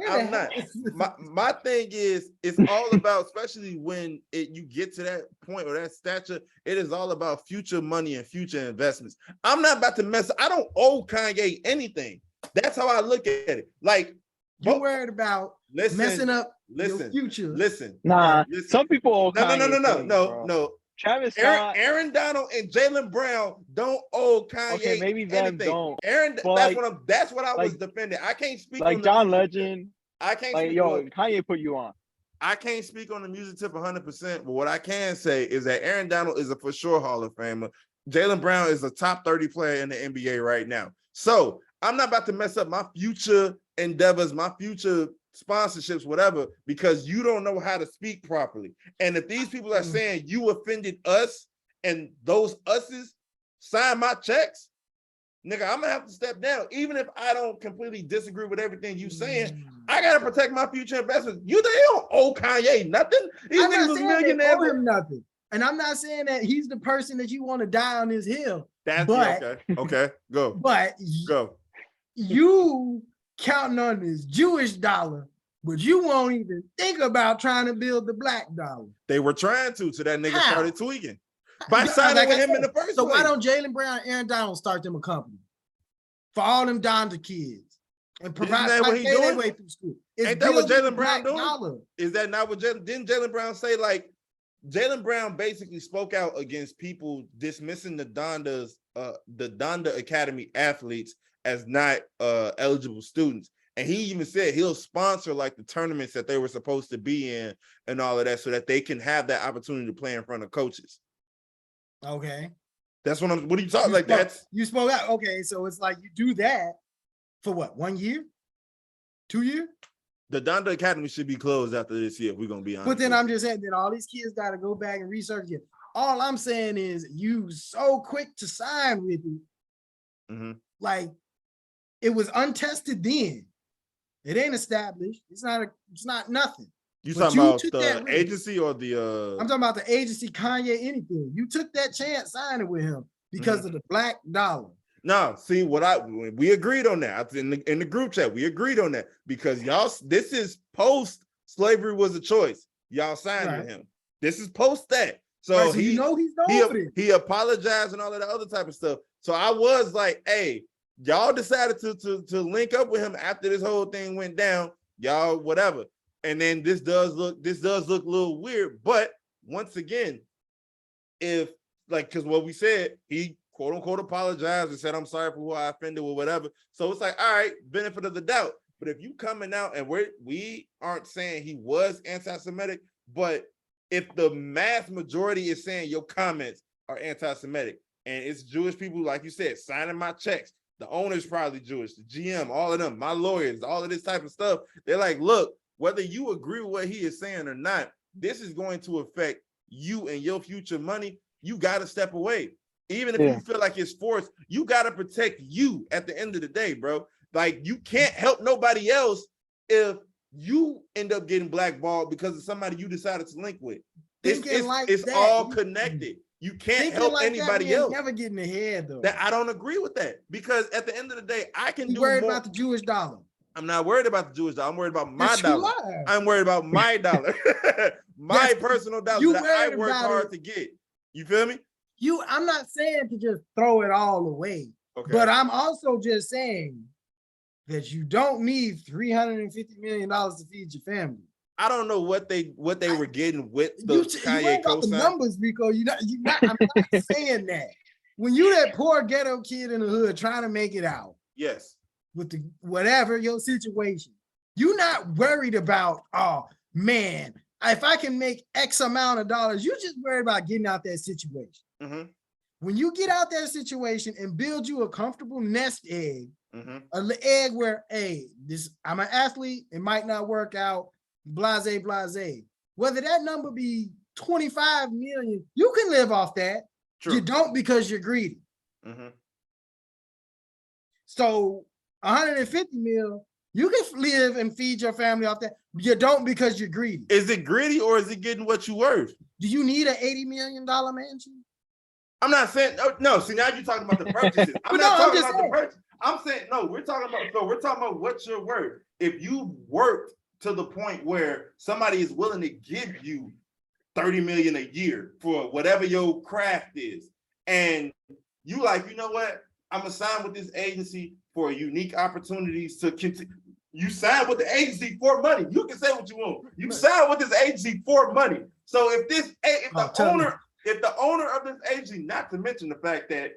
I'm not. My thing is, it's all about, especially when you get to that point or that stature, it is all about future money and future investments. I'm not about to mess. I don't owe Kanye anything. That's how I look at it. Like, you worried about messing up your future. Listen. Some people owe Kanye. No. Travis Scott, Aaron Donald and Jaylen Brown don't owe Kanye. Okay, maybe them anything. don't. That's what I was defending. I can't speak like on John Legend. I can't like speak on, Kanye put you on. I can't speak on the music tip 100%, but what I can say is that Aaron Donald is a for sure Hall of Famer. Jaylen Brown is a top 30 player in the NBA right now. So I'm not about to mess up my future endeavors, my future sponsorships, whatever, because you don't know how to speak properly. And if these people are saying you offended us and those us's sign my checks, nigga, I'm gonna have to step down. Even if I don't completely disagree with everything you saying, I gotta protect my future investments. They don't owe Kanye nothing. These niggas was millionaires. Owe him nothing. And I'm not saying that he's the person that you want to die on his hill. Okay. Go. But go. You counting on this Jewish dollar, but you won't even think about trying to build the black dollar. They were trying to that nigga started tweaking by signing with him in the first place. So why don't Jaylen Brown and Aaron Donald start them a company for all them Donda kids and provide their way through school? Ain't that what Jaylen Brown doing? Is that not what didn't Jaylen Brown say? Like, Jaylen Brown basically spoke out against people dismissing the Donda Academy athletes as not eligible students. And he even said he'll sponsor like the tournaments that they were supposed to be in and all of that so that they can have that opportunity to play in front of coaches. Okay. That's what are you talking like? You spoke out. Okay, so it's like you do that for what, 1 year? 2 years? The Donda Academy should be closed after this year, if we're gonna be honest. But then I'm just saying that all these kids got to go back and research it. All I'm saying is you so quick to sign with it. Like, it was untested then. It ain't established. It's not nothing. You talking about the agency or the I'm talking about the agency, Kanye, anything. You took that chance signing with him because of the black dollar. No, see we agreed on that in the group chat. We agreed on that because y'all, this is post slavery was a choice. Y'all signed with him. This is post that. So he's he apologized and all of that other type of stuff. So I was like, hey, y'all decided to link up with him after this whole thing went down. Y'all, whatever. And then this does look a little weird. But once again, because what we said, he quote unquote apologized and said, I'm sorry for who I offended or whatever. So it's like, all right, benefit of the doubt. But if you coming out and we aren't saying he was anti-Semitic, but if the mass majority is saying your comments are anti-Semitic and it's Jewish people, like you said, signing my checks, the owner's probably Jewish, the GM, all of them, my lawyers, all of this type of stuff, they're like, look, whether you agree with what he is saying or not, this is going to affect you and your future money. You got to step away. Even if you feel like it's forced, you got to protect you at the end of the day, bro. Like, you can't help nobody else if you end up getting blackballed because of somebody you decided to link with. It's all connected. You can't help anybody else. Never getting ahead though. I don't agree with that because at the end of the day, I can do worried more. About the Jewish dollar. I'm not worried about the Jewish dollar. I'm worried about my dollar. I'm worried about my dollar, my personal dollar that I work hard to get. You feel me? I'm not saying to just throw it all away, but I'm also just saying that you don't need $350 million to feed your family. I don't know what they were getting with the Kanye co-sign. The numbers, Rico. I'm not saying that. When you that poor ghetto kid in the hood trying to make it out, yes, with the whatever your situation, you're not worried about, oh man, if I can make X amount of dollars, you just worried about getting out that situation. When you get out that situation and build you a comfortable nest egg, an egg where, hey, I'm an athlete, it might not work out. Blase. Whether that number be $25 million. You can live off that. True. You don't because you're greedy. Mm-hmm. So 150 mil, you can live and feed your family off that. You don't because you're greedy. Is it greedy or is it getting what you worth? Do you need an $80 million mansion? I'm not saying no. See, now you're talking about the purchases. I'm not talking about the purchase. I'm saying no. We're talking about what you're worth. If you worked to the point where somebody is willing to give you $30 million a year for whatever your craft is, and you like, you know what? I'm gonna sign with this agency for unique opportunities to continue. You sign with the agency for money. You can say what you want. You sign with this agency for money. So if the owner of this agency, not to mention the fact that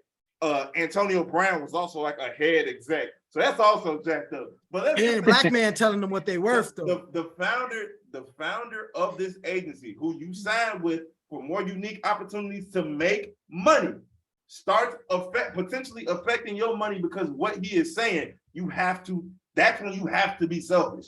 Antonio Brown was also like a head exec, so that's also jacked up. But a black man telling them what they worth though. The founder of this agency, who you signed with for more unique opportunities to make money, starts potentially affecting your money because what he is saying, that's when you have to be selfish.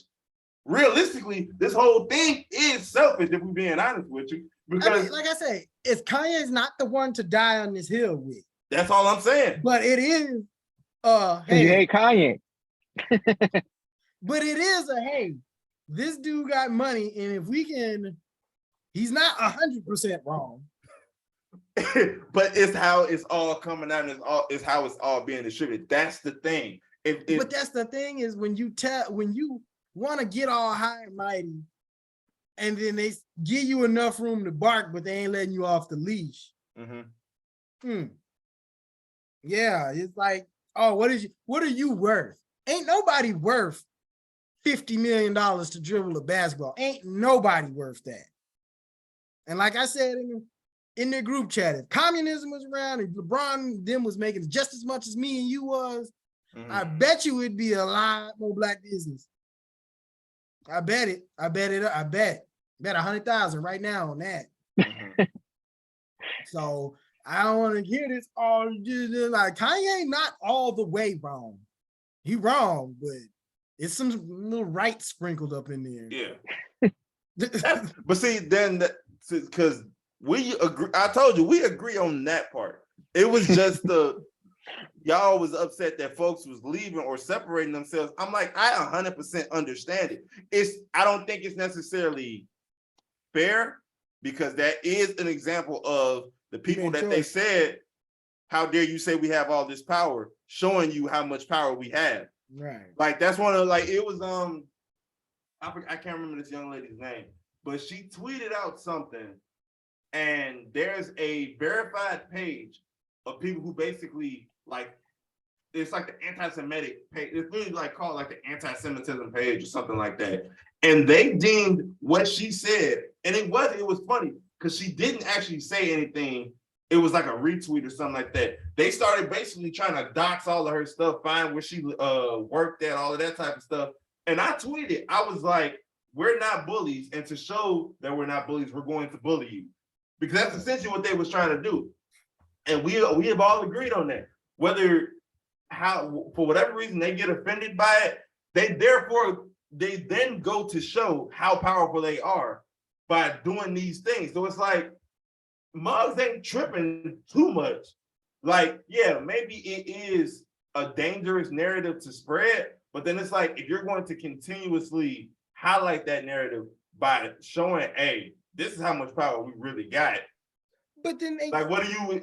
Realistically, this whole thing is selfish if we're being honest with you. Because like I say, if Kanye is not the one to die on this hill with. That's all I'm saying. But it is hey. You hate Kanye. But it is hey, this dude got money, and if we can, he's not 100% wrong. But it's how it's all coming out, and it's how it's all being distributed. That's the thing. But that's the thing is when you want to get all high and mighty, and then they give you enough room to bark, but they ain't letting you off the leash. Mm-hmm. Yeah, it's like, oh, what are you worth? Ain't nobody worth $50 million to dribble a basketball. Ain't nobody worth that. And like I said in the group chat, if communism was around and LeBron them was making just as much as me and you was, I bet you it'd be a lot more black business. I bet 100,000 right now on that. So I don't want to hear this all like Kanye not all the way wrong. He wrong, but it's some little right sprinkled up in there. Yeah. But see, then because we agree, I told you we agree on that part. It was just y'all was upset that folks was leaving or separating themselves. I'm like, I 100% understand it. I don't think it's necessarily fair because that is an example of the people that they said, how dare you say we have all this power, showing you how much power we have. Right. Like that's one of it was I can't remember this young lady's name, but she tweeted out something, and there's a verified page of people who basically it's like the anti-Semitic page. It's really called like the anti-Semitism page or something like that. And they deemed what she said, and it was funny because she didn't actually say anything. It was like a retweet or something like that. They started basically trying to dox all of her stuff, find where she worked at, all of that type of stuff. And I tweeted, I was like, we're not bullies. And to show that we're not bullies, we're going to bully you. Because that's essentially what they was trying to do. And we have all agreed on that. For whatever reason they get offended by it, they then go to show how powerful they are by doing these things. So it's like, Muggs ain't tripping too much. Like, yeah, maybe it is a dangerous narrative to spread, but then it's like, if you're going to continuously highlight that narrative by showing, hey, this is how much power we really got. But then what do you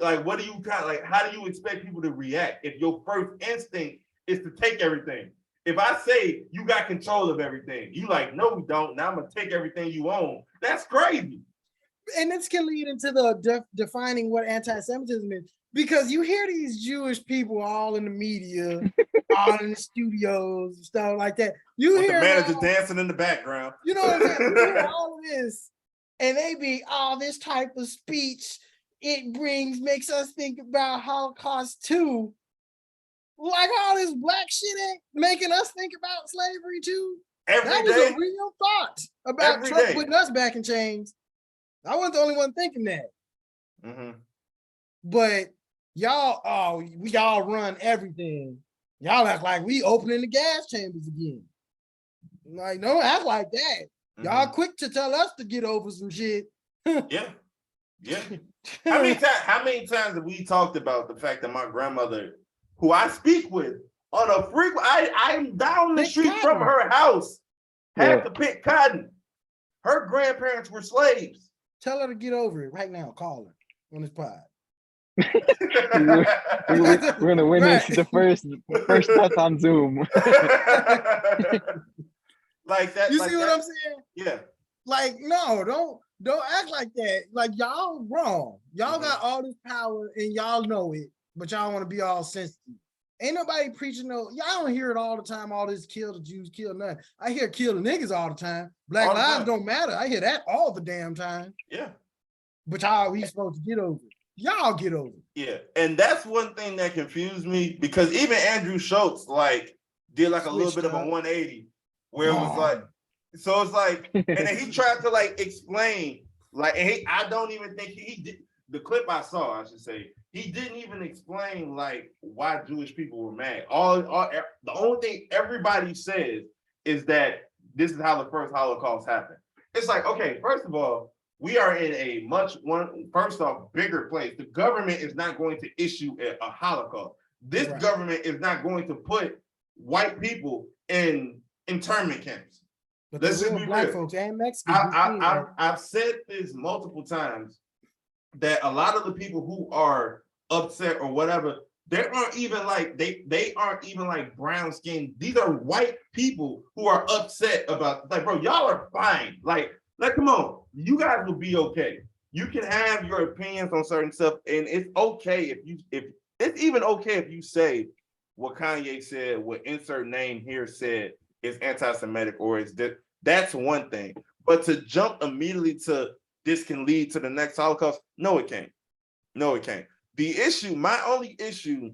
how do you expect people to react if your first instinct is to take everything? If I say you got control of everything, you like, no, we don't. Now I'm gonna take everything you own. That's crazy. And this can lead into the defining what anti-Semitism is, because you hear these Jewish people all in the media, all in the studios and stuff like that. You hear the manager dancing in the background. You know what I'm saying? You hear all of this, and they be this type of speech. It makes us think about Holocaust too. Like all this black shit ain't making us think about slavery too. That was a real thought about Trump putting us back in chains. I wasn't the only one thinking that. Mm-hmm. But y'all, we all run everything. Y'all act like we opening the gas chambers again. Like, don't act like that. Mm-hmm. Y'all quick to tell us to get over some shit. Yeah. How many times have we talked about the fact that my grandmother, who I speak with on a frequent, I'm down the street from her house, had to pick cotton. Her grandparents were slaves. Tell her to get over it right now. Call her on this pod. We're gonna witness the first death on Zoom. Like that. You like see what that? I'm saying? Yeah. Like, no, don't act like that. Like, y'all wrong. Y'all got all this power and y'all know it, but y'all want to be all sensitive. Ain't nobody preaching y'all don't hear it all the time, all this kill the Jews, kill nothing. I hear kill the niggas all the time. Black lives don't matter. I hear that all the damn time. Yeah. But y'all, we supposed to get over it. Y'all get over it. Yeah. And that's one thing that confused me, because even Andrew Schultz did a little bit of a 180 where it was like, so it's like, and then he tried to explain, I don't even think he did. The clip I saw, I should say, he didn't even explain why Jewish people were mad. The only thing everybody says is that this is how the first Holocaust happened. It's like, okay, first of all, we are in a bigger place. The government is not going to issue a Holocaust. This government is not going to put white people in internment camps. But let's just be black folks and Mexicans. I've said this multiple times that a lot of the people who are upset or whatever, they aren't even they aren't even brown skinned. These are white people who are upset about bro, y'all are fine. Come on, you guys will be okay. You can have your opinions on certain stuff, and it's okay if it's even okay if you say what Kanye said, what insert name here said is anti-Semitic or is that. That's one thing. But to jump immediately to this can lead to the next Holocaust, no, it can't. No, it can't. My only issue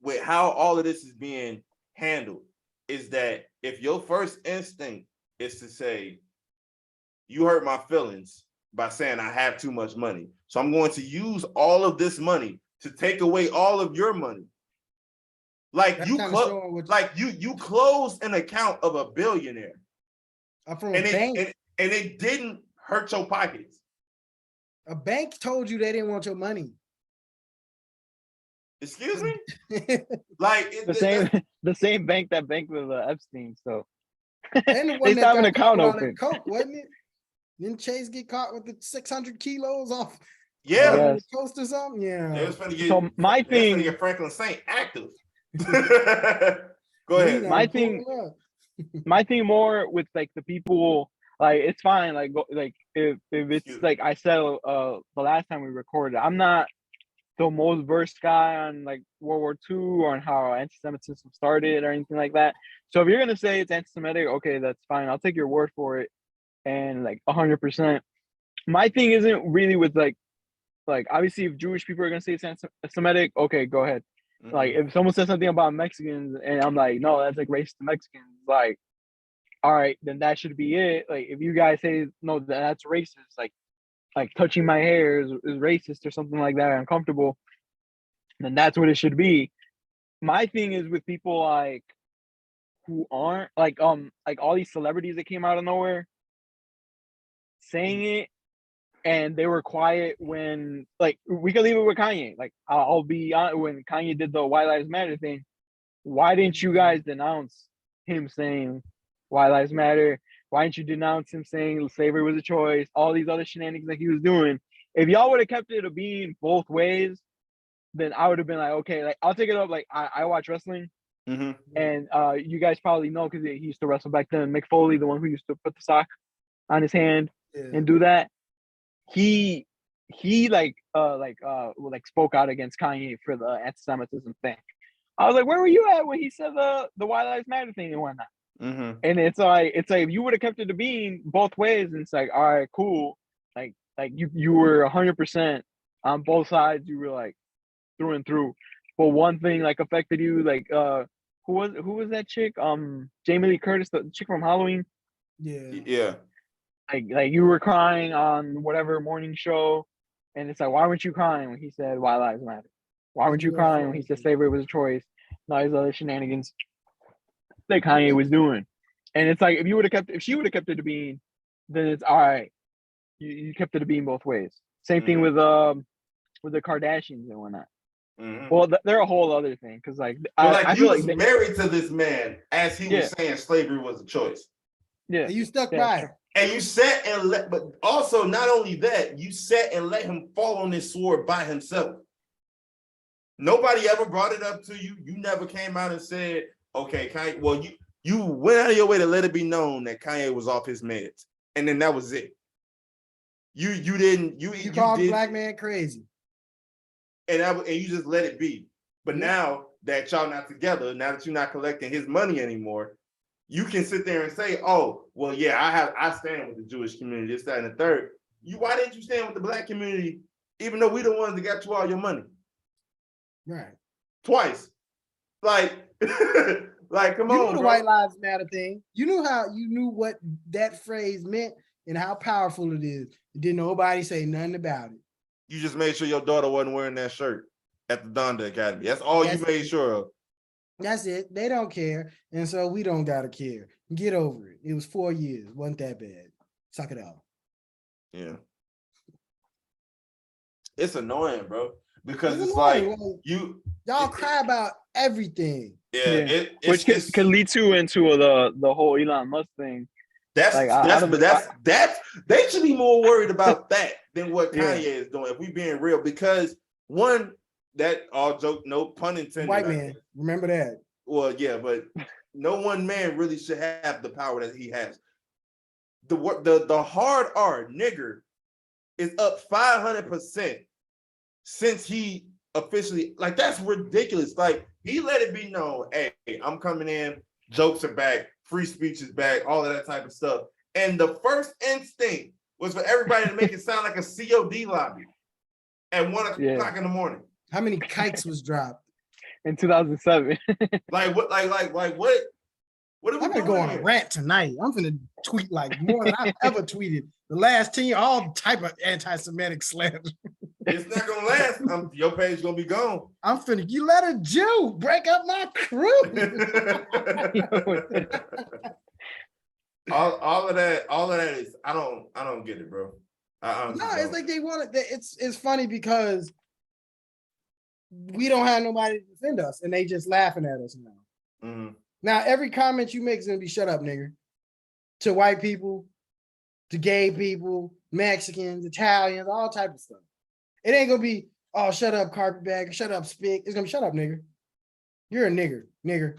with how all of this is being handled is that if your first instinct is to say, you hurt my feelings by saying I have too much money, so I'm going to use all of this money to take away all of your money. You closed an account of a billionaire. From a bank. And it didn't hurt your pockets. A bank told you they didn't want your money. Excuse me? The same bank that banked with Epstein. So and the one they have an account open. Coke, wasn't it? Didn't Chase get caught with the 600 kilos off? Yeah. The coast or something? Yeah. They was finna get Franklin Saint active. Go ahead. My thing more with the people, it's fine. If it's I said the last time we recorded, I'm not the most versed guy on World War II or on how anti-Semitism started or anything like that. So if you're gonna say it's anti-Semitic, okay, that's fine. I'll take your word for it. And 100%. My thing isn't really with obviously if Jewish people are gonna say it's anti-Semitic, okay, go ahead. Mm-hmm. If someone says something about Mexicans and I'm no, that's racist to Mexicans, all right, then that should be it. If you guys say no, that's racist, like touching my hair is racist or something like that, uncomfortable, then that's what it should be. My thing is with people who aren't all these celebrities that came out of nowhere saying it, and they were quiet when we could leave it with Kanye. I'll be honest, when Kanye did the White Lives Matter thing, why didn't you guys denounce him saying White Lives Matter? Why didn't you denounce him saying slavery was a choice? All these other shenanigans that he was doing. If y'all would have kept it a being both ways, then I would have been okay, I'll take it up. I watch wrestling, and you guys probably know because he used to wrestle back then. Mick Foley, the one who used to put the sock on his hand and do that, he spoke out against Kanye for the anti-Semitism thing. I was where were you at when he said the White Lives Matter thing and whatnot? Mm-hmm. And it's if you would have kept it to being both ways, and it's all right, cool. You were 100% on both sides. You were through and through. But one thing affected you, who was that chick? Jamie Lee Curtis, the chick from Halloween. Yeah. You were crying on whatever morning show, and it's why weren't you crying when he said White Lives Matter? Why weren't you crying when he said slavery was a choice? And all these other shenanigans that Kanye was doing. And it's if she would have kept it to being, then it's all right. you kept it a beam both ways. Same thing with the Kardashians and whatnot. Well, they're a whole other thing because I you feel was married to this man as he was saying slavery was a choice. Yeah, and you stuck by it. And you sat and but also not only that, you sat and let him fall on this sword by himself. Nobody ever brought it up to you. You never came out and said, okay, Kanye, well, you went out of your way to let it be known that Kanye was off his meds. And then that was it. You called the black man crazy. And you just let it be. But now that y'all not together, now that you're not collecting his money anymore, you can sit there and say, oh, well, yeah, I stand with the Jewish community, this, that, and the third. Why didn't you stand with the black community, even though we the ones that got you all your money? Right. Twice. Like, come on. You knew the White Lives Matter thing. You knew what that phrase meant and how powerful it is. Didn't nobody say nothing about it. You just made sure your daughter wasn't wearing that shirt at the Donda Academy. That's all you made sure of. That's it. They don't care. And so we don't gotta care. Get over it. It was 4 years. Wasn't that bad. Suck it out. Yeah. It's annoying, bro. Because it's like y'all cry about everything. Yeah. Which could lead into the whole Elon Musk thing. They should be more worried about that than what Kanye is doing, if we being real, because one, that all joke, no pun intended. White man, remember that. Well, yeah, but no one man really should have the power that he has. The hard R nigger is up 500% since he officially, like, that's ridiculous. Like, he let it be known, hey, I'm coming in, jokes are back, free speech is back, all of that type of stuff. And the first instinct was for everybody to make it sound like a COD lobby at 1 o'clock in the morning. How many kikes was dropped? In 2007. Like what? Like what? What are we I'm gonna go on a rant tonight. I'm gonna tweet like more than I've ever tweeted. The last 10 years, all type of anti-Semitic slams. It's not gonna last. Your page gonna be gone. I'm finna. You let a Jew break up my crew. all of that is I don't get it, bro. No, it's like they want it. It's funny because we don't have nobody to defend us, and they just laughing at us now. Mm-hmm. Now every comment you make is gonna be "shut up, nigger," to white people, to gay people, Mexicans, Italians, all type of stuff. It ain't gonna be, oh, shut up, carpetbagger, shut up, spick. It's gonna be, shut up, nigger. You're a nigger. And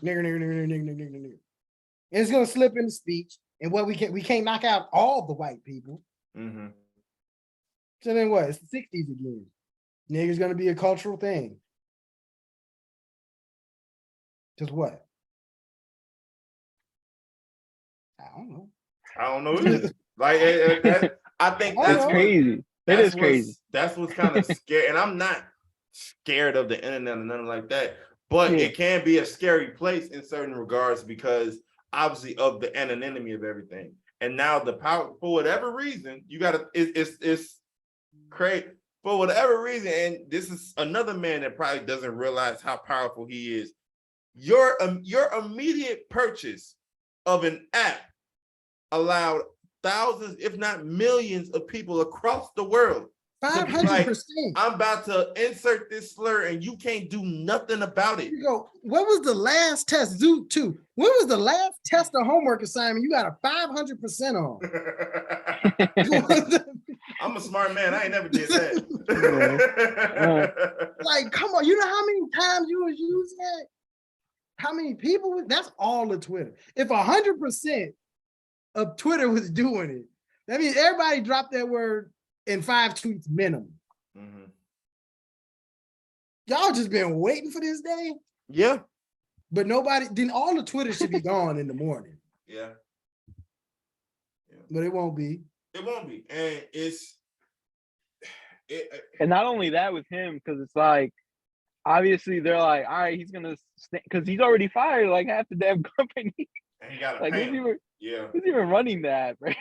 it's gonna slip into speech. And what we can't knock out all the white people. Mm-hmm. So then what? It's the 60s again. Nigger's gonna be a cultural thing. Just what? I don't know either. Like I think that's crazy. It is crazy. That's what's kind of scary. And I'm not scared of the internet or nothing like that. But it can be a scary place in certain regards because obviously of the anonymity of everything. And now the power, for whatever reason, you gotta it's crazy. For whatever reason, and this is another man that probably doesn't realize how powerful he is. Your immediate purchase of an app allowed thousands, if not millions, of people across the world. 500%. I'm about to insert this slur and you can't do nothing about it. You go, what was the last test? Do two. When was the last test or homework assignment you got a 500% on? I'm a smart man. I ain't never did that. Like, come on. You know how many times you was using it? How many people? That's all of Twitter. If 100% of Twitter was doing it, that means everybody dropped that word in 5 tweets minimum. Mm-hmm. Y'all just been waiting for this day? Yeah. But nobody, then all the Twitter should be gone in the morning. Yeah. But it won't be. It won't be. And and not only that with him, because it's like, obviously they're like, all right, he's gonna, because he's already fired like half the damn company. And he got like, who's even running that, right?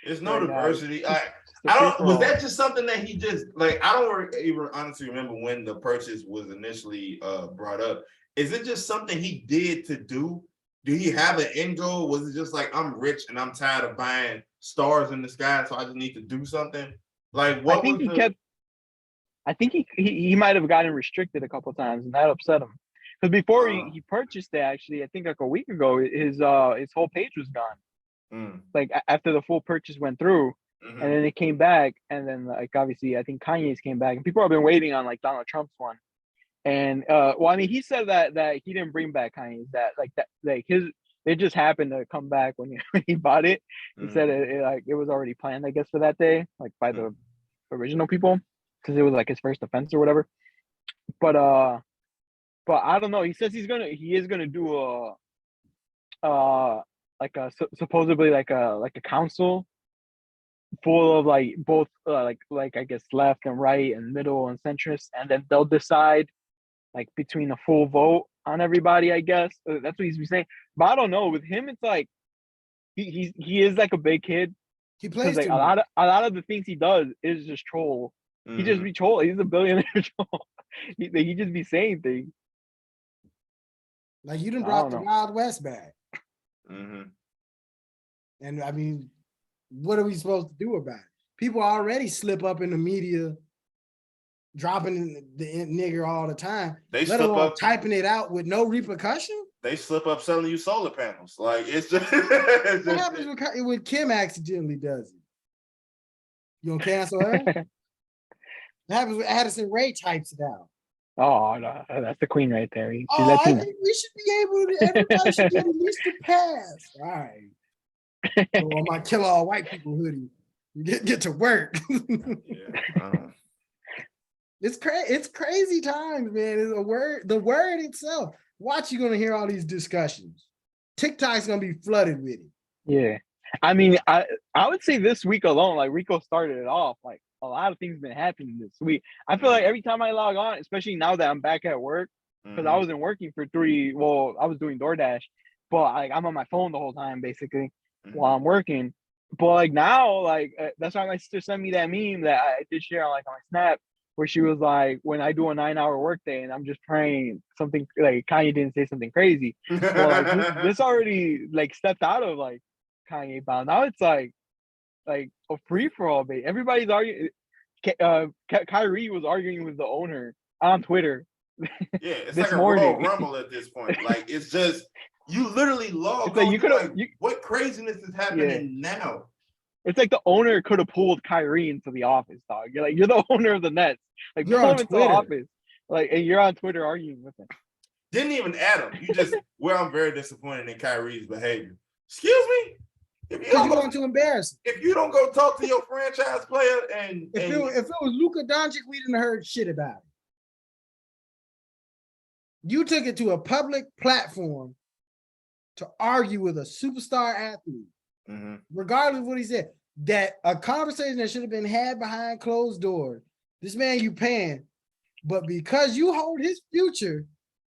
There's no diversity. I don't. Was that just something that he just like? I don't even honestly remember when the purchase was initially brought up. Is it just something he did to do do he have an end goal? Was it just like, I'm rich and I'm tired of buying stars in the sky, so I just need to do something? Like, what I think was he kept. I think he might have gotten restricted a couple times, and that upset him. Because before he purchased it, actually, I think like a week ago, his whole page was gone. Like after the full purchase went through, and then it came back, and then like obviously I think Kanye's came back, and people have been waiting on like Donald Trump's one. And well, I mean, he said that he didn't bring back Kanye's, that it just happened to come back when he bought it. He said it was already planned, I guess, for that day, like by the original people, because it was like his first offense or whatever. But I don't know. He says he is gonna do supposedly like a council full of like both like I guess left and right and middle and centrist, and then they'll decide like between a full vote on everybody, I guess. That's what he's been saying. But I don't know. With him, it's like he is like a big kid. He plays like a lot of the things he does is just troll. He just be troll. He's a billionaire troll. He just be saying things. Like, you done brought the Wild West back. And I mean, what are we supposed to do about it? People already slip up in the media, dropping the nigger all the time. They let alone typing it out with no repercussion. They slip up selling you solar panels. Like, it's just what happens when Kim accidentally does it? You gonna cancel her? What happens when Addison Rae types it out? Oh no, that's the queen right there. She's I think we should be able to. Everybody should get at least a pass. All right. So on my kill all white people hoodie, get to work. It's crazy times, man. It's the word itself. Watch, you're gonna hear all these discussions. TikTok's gonna be flooded with it. Yeah, I mean, I would say this week alone, like Rico started it off. Like a lot of things been happening this week. I feel like every time I log on, especially now that I'm back at work, because I wasn't working for I was doing DoorDash, but like I'm on my phone the whole time basically while I'm working. But like now, like that's why my sister sent me that meme that I did share on like on my Snap, where she was like, when I do a 9-hour workday and I'm just praying something like Kanye didn't say something crazy. Well, like this already like stepped out of like Kanye bound. Now it's like a free for all, babe. Everybody's arguing. Kyrie was arguing with the owner on Twitter. Yeah, it's like a Royal Rumble at this point. Like, it's just, you literally log on. What craziness is happening now? It's like the owner could have pulled Kyrie into the office, dog. You're the owner of the Nets. Like, you're on into the office. Like, and you're on Twitter arguing with him. Didn't even add him. You just, I'm very disappointed in Kyrie's behavior. Excuse me? If you want to embarrass him. If you don't go talk to your franchise player if it was Luka Doncic, we didn't heard shit about it. You took it to a public platform to argue with a superstar athlete, regardless of what he said, that a conversation that should have been had behind closed doors. This man you paying, but because you hold his future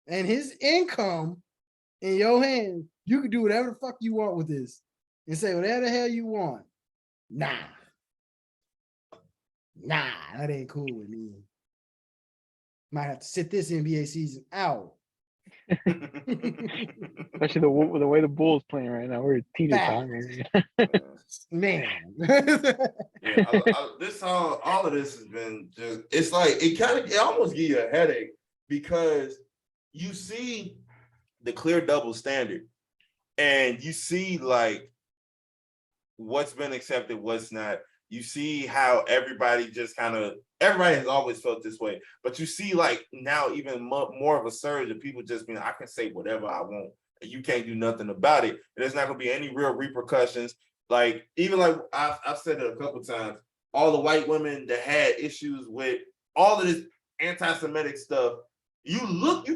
and his income in your hands, you can do whatever the fuck you want with this and say whatever the hell you want. Nah, that ain't cool with me. Might have to sit this NBA season out. Especially the way the Bulls playing right now. We're teeter tottering. Man. All of this has been just, it's like it almost gives you a headache, because you see the clear double standard and you see like what's been accepted, what's not. You see how everybody has always felt this way, but you see like now even more of a surge of people just being, I can say whatever I want and you can't do nothing about it. And there's not gonna be any real repercussions. Like, even like I've said it a couple times, all the white women that had issues with all of this anti-Semitic stuff, you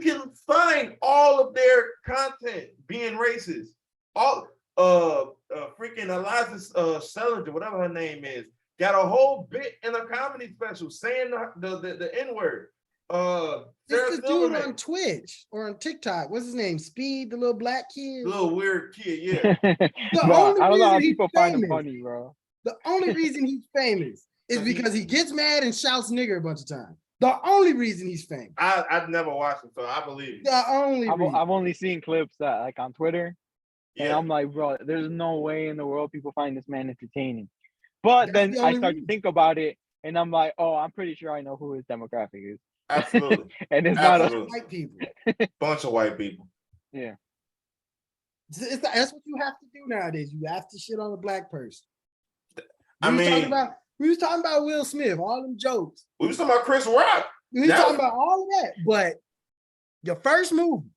can find all of their content being racist. All freaking Eliza Selinger, whatever her name is, got a whole bit in a comedy special saying the N-word. This dude on Twitch or on TikTok, what's his name? Speed, the little black kid. Little weird kid, yeah. I don't know how people find him funny, bro. The only reason he's famous is because he gets mad and shouts nigger a bunch of times. The only reason he's famous. I've never watched him, so I believe it. The only reason. I've only seen clips that like on Twitter. And I'm like, bro, there's no way in the world people find this man entertaining. But then I start to think about it, and I'm like, oh, I'm pretty sure I know who his demographic is. Absolutely. And it's not white people. Bunch of white people. Yeah. That's what you have to do nowadays. You have to shit on a black person. We was talking about Will Smith, all them jokes. We was talking about Chris Rock. We was talking about all of that. But your first movie,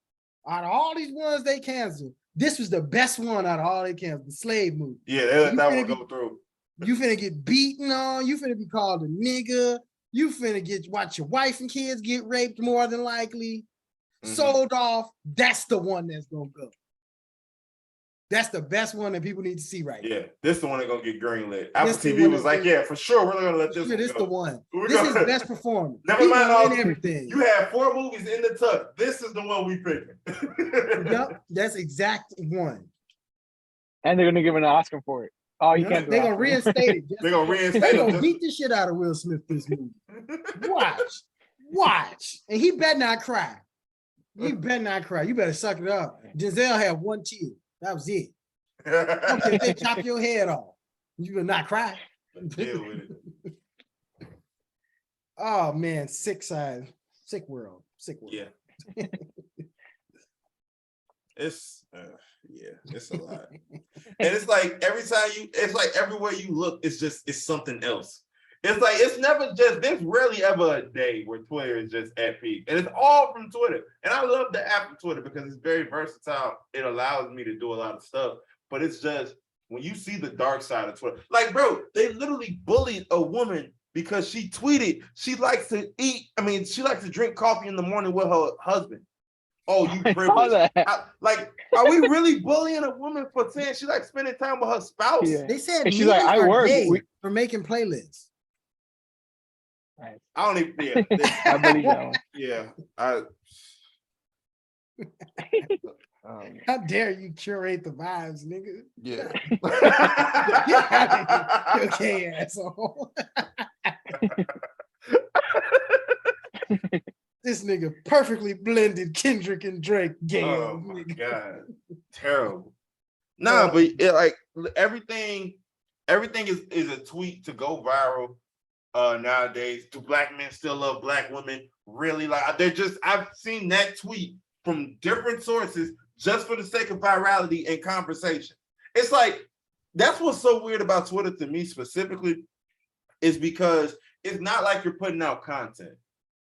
out of all these ones they canceled, this was the best one out of all they canceled, the slave movie. Yeah, they let that one go through. You finna get beaten on. You finna be called a nigga. You finna watch your wife and kids get raped more than likely. Sold off. That's the one that's gonna go. That's the best one that people need to see right now. Yeah, this is the one that's gonna get greenlit. Apple TV was like, yeah, for sure, we're gonna let this one go. This is the one. This is best performance. Never mind all everything. You have 4 movies in the tuck. This is the one we picking. Yep, that's exact one. And they're gonna give an Oscar for it. Oh, you can't. They're gonna reinstate it. They're gonna reinstate it. They're gonna beat the shit out of Will Smith this movie. Watch, and he better not cry. You better not cry. You better suck it up. Giselle had 1 tear. That was it. Okay, they chop your head off. You will not cry. Deal with it. Oh man, sick world. Yeah. It's a lot. And it's like every time it's like everywhere you look, it's something else. It's like it's never just there's rarely ever a day where Twitter is just at peak. And it's all from Twitter. And I love the app of Twitter because it's very versatile. It allows me to do a lot of stuff. But it's just when you see the dark side of Twitter, like bro, they literally bullied a woman because she tweeted she likes to drink coffee in the morning with her husband. Oh, you privileged. Are we really bullying a woman for saying she likes spending time with her spouse? Yeah. They said she's like, I work for making playlists. Right. I don't even. Yeah, I believe that one. Yeah, how dare you curate the vibes, nigga? Yeah. Okay, asshole. This nigga perfectly blended Kendrick and Drake. Gay. Oh my god, terrible. Nah, but everything is a tweet to go viral. Nowadays, do black men still love black women? Really? I've seen that tweet from different sources just for the sake of virality and conversation. It's like that's what's so weird about Twitter to me specifically, is because it's not like you're putting out content.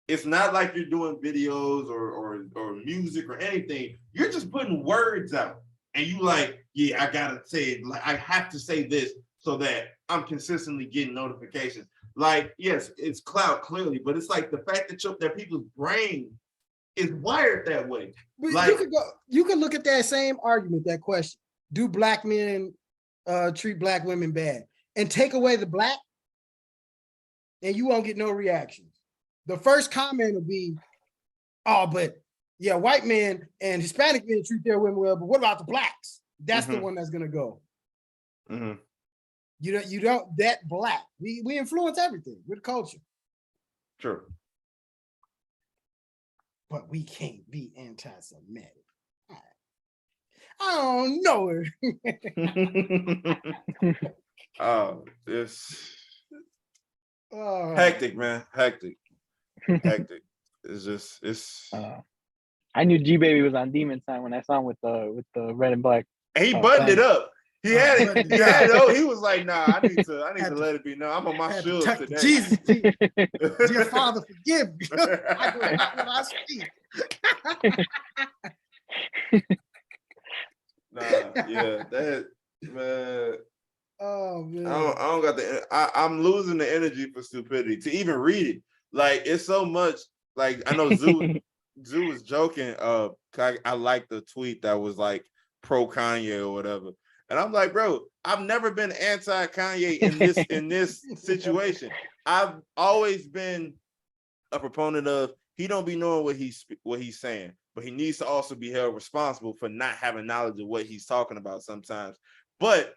It's not like you're doing videos or music or anything. You're just putting words out, and you like, yeah, I gotta say it. Like I have to say this so that I'm consistently getting notifications. Like, yes, it's clout clearly, but it's like the fact that people's brain is wired that way. But like, you could look at that same argument, that question: do black men treat black women bad? And take away the black, and you won't get no reactions. The first comment will be, "Oh, but yeah, white men and Hispanic men treat their women well, but what about the blacks?" That's the one that's gonna go. Mm-hmm. You don't that black. We influence everything with culture. Sure. But we can't be anti-Semitic. I don't know it. Oh, it's hectic, man. Hectic. It's I knew G Baby was on Demon Time when I saw him with the red and black. And he buttoned it up. He had it. He was like, "Nah, I need to let it be known. I'm on my shoes today." Jesus, dear Father, forgive me. I go not when I speak. That man. Oh man, I don't got I'm losing the energy for stupidity to even read it. Like it's so much. Like I know Zoo was joking. I like the tweet that was like pro Kanye or whatever. And I'm like, bro, I've never been anti-Kanye in this situation. I've always been a proponent of he don't be knowing what he's saying, but he needs to also be held responsible for not having knowledge of what he's talking about sometimes. But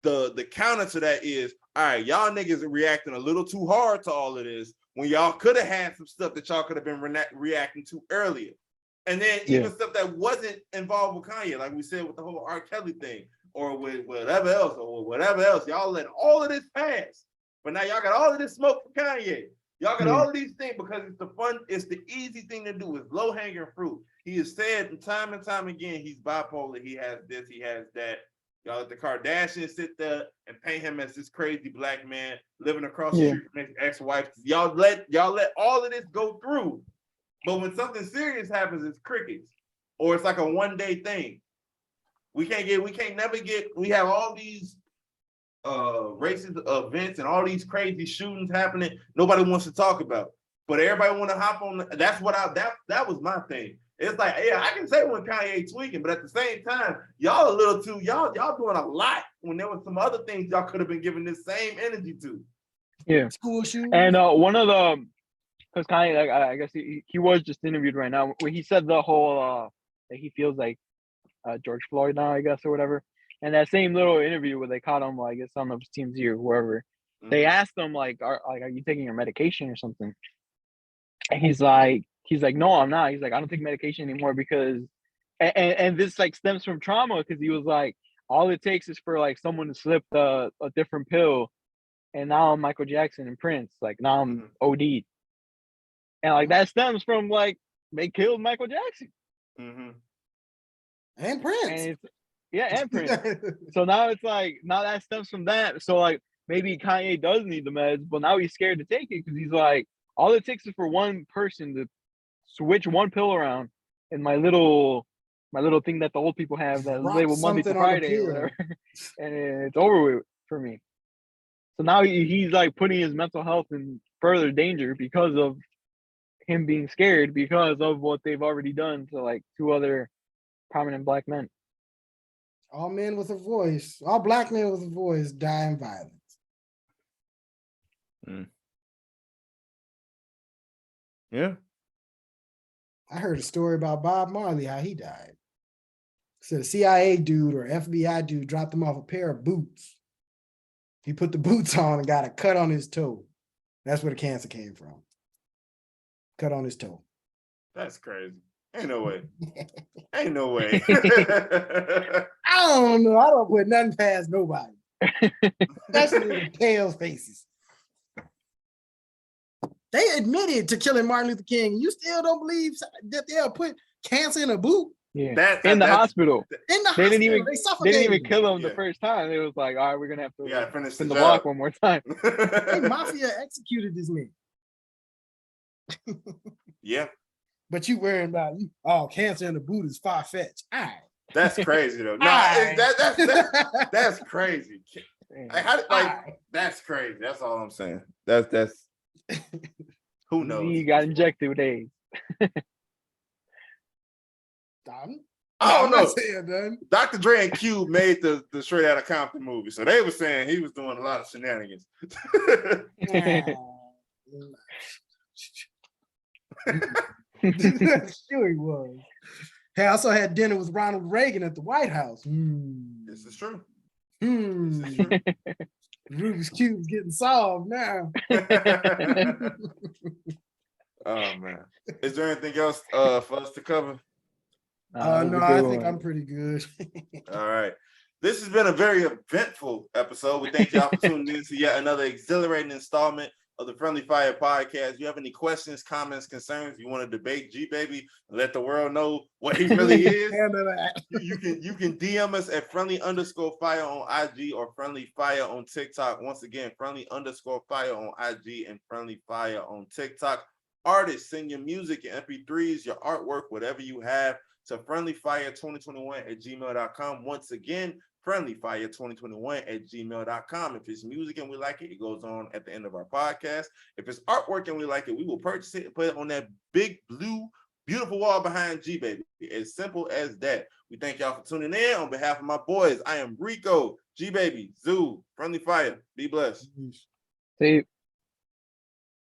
the counter to that is, all right, y'all niggas are reacting a little too hard to all of this when y'all could have had some stuff that y'all could have been reacting to earlier. And then even stuff that wasn't involved with Kanye, like we said with the whole R. Kelly thing, or with whatever else, y'all let all of this pass. But now y'all got all of this smoke for Kanye. Y'all got all of these things because it's the easy thing to do. It's low-hanging fruit. He has said time and time again, he's bipolar, he has this, he has that. Y'all let the Kardashians sit there and paint him as this crazy black man living across the street from his ex-wife. Y'all let all of this go through. But when something serious happens, it's crickets. Or it's like a one-day thing. We have all these racist events and all these crazy shootings happening. Nobody wants to talk about. But everybody want to hop on. That was my thing. It's like, yeah, I can say when Kanye tweaking, but at the same time, y'all a little too, y'all doing a lot when there was some other things y'all could have been giving this same energy to. Yeah. School shootings. And one of the, because Kanye, like, I guess he was just interviewed right now where he said the whole that he feels like George Floyd now, I guess, or whatever. And that same little interview where they caught him, like, I guess some of his teams here, whoever, they asked him like, are you taking your medication or something? And he's like, no, I'm not. He's like, I don't take medication anymore because, and this like stems from trauma because he was like, all it takes is for like someone to slip a different pill, and now I'm Michael Jackson and Prince. Like now I'm OD'd, and like that stems from like they killed Michael Jackson. And Prince. And Prince. So now it's like, now that stems from that. So like maybe Kanye does need the meds, but now he's scared to take it because he's like, all it takes is for one person to switch one pill around in my little thing that the old people have that is labeled Monday to Friday or whatever, and it's over with for me. So now he's like putting his mental health in further danger because of him being scared because of what they've already done to like two other prominent black men. All men with a voice, all black men with a voice die in violence. Yeah. I heard a story about Bob Marley, how he died. So a CIA dude or FBI dude dropped him off a pair of boots. He put the boots on and got a cut on his toe. That's where the cancer came from. Cut on his toe. That's crazy. Ain't no way. Ain't no way. I don't know. I don't put nothing past nobody. Especially the pale faces. They admitted to killing Martin Luther King. You still don't believe that they'll put cancer in a boot? Yeah, in the hospital. In the they hospital. They didn't even kill him the first time. It was like, all right, we're gonna have to finish the block one more time. Hey, Mafia executed this man. Yeah. But you worrying about cancer in the boot is far-fetched. All right. That's crazy though. That's crazy. That's crazy. That's all I'm saying. That's who knows? He got injected with AIDS. I don't know. Dr. Dre and Cube made the Straight Outta Compton movie, so they were saying he was doing a lot of shenanigans. Sure he was. Hey, I also had dinner with Ronald Reagan at the White House. This is true. This is true. Rubik's Cube's getting solved now. Oh man. Is there anything else for us to cover? No, I think I'm pretty good. All right. This has been a very eventful episode. We thank y'all for tuning in to yet another exhilarating installment of the Friendly Fire podcast. If you have any questions, comments, concerns, you want to debate G Baby and let the world know what he really is, you can DM us at friendly_fire on IG or Friendly Fire on TikTok. Once again, friendly_fire on IG and Friendly Fire on TikTok. Artists, send your music, your MP3s, your artwork, whatever you have, to friendlyfire2021@gmail.com. Once again, friendlyfire2021@gmail.com. If it's music and we like it, it goes on at the end of our podcast. If it's artwork and we like it, we will purchase it and put it on that big blue beautiful wall behind G Baby. As simple as that. We thank y'all for tuning in. On behalf of my boys, I am Rico, G Baby, Zoo, Friendly Fire. Be blessed. See you.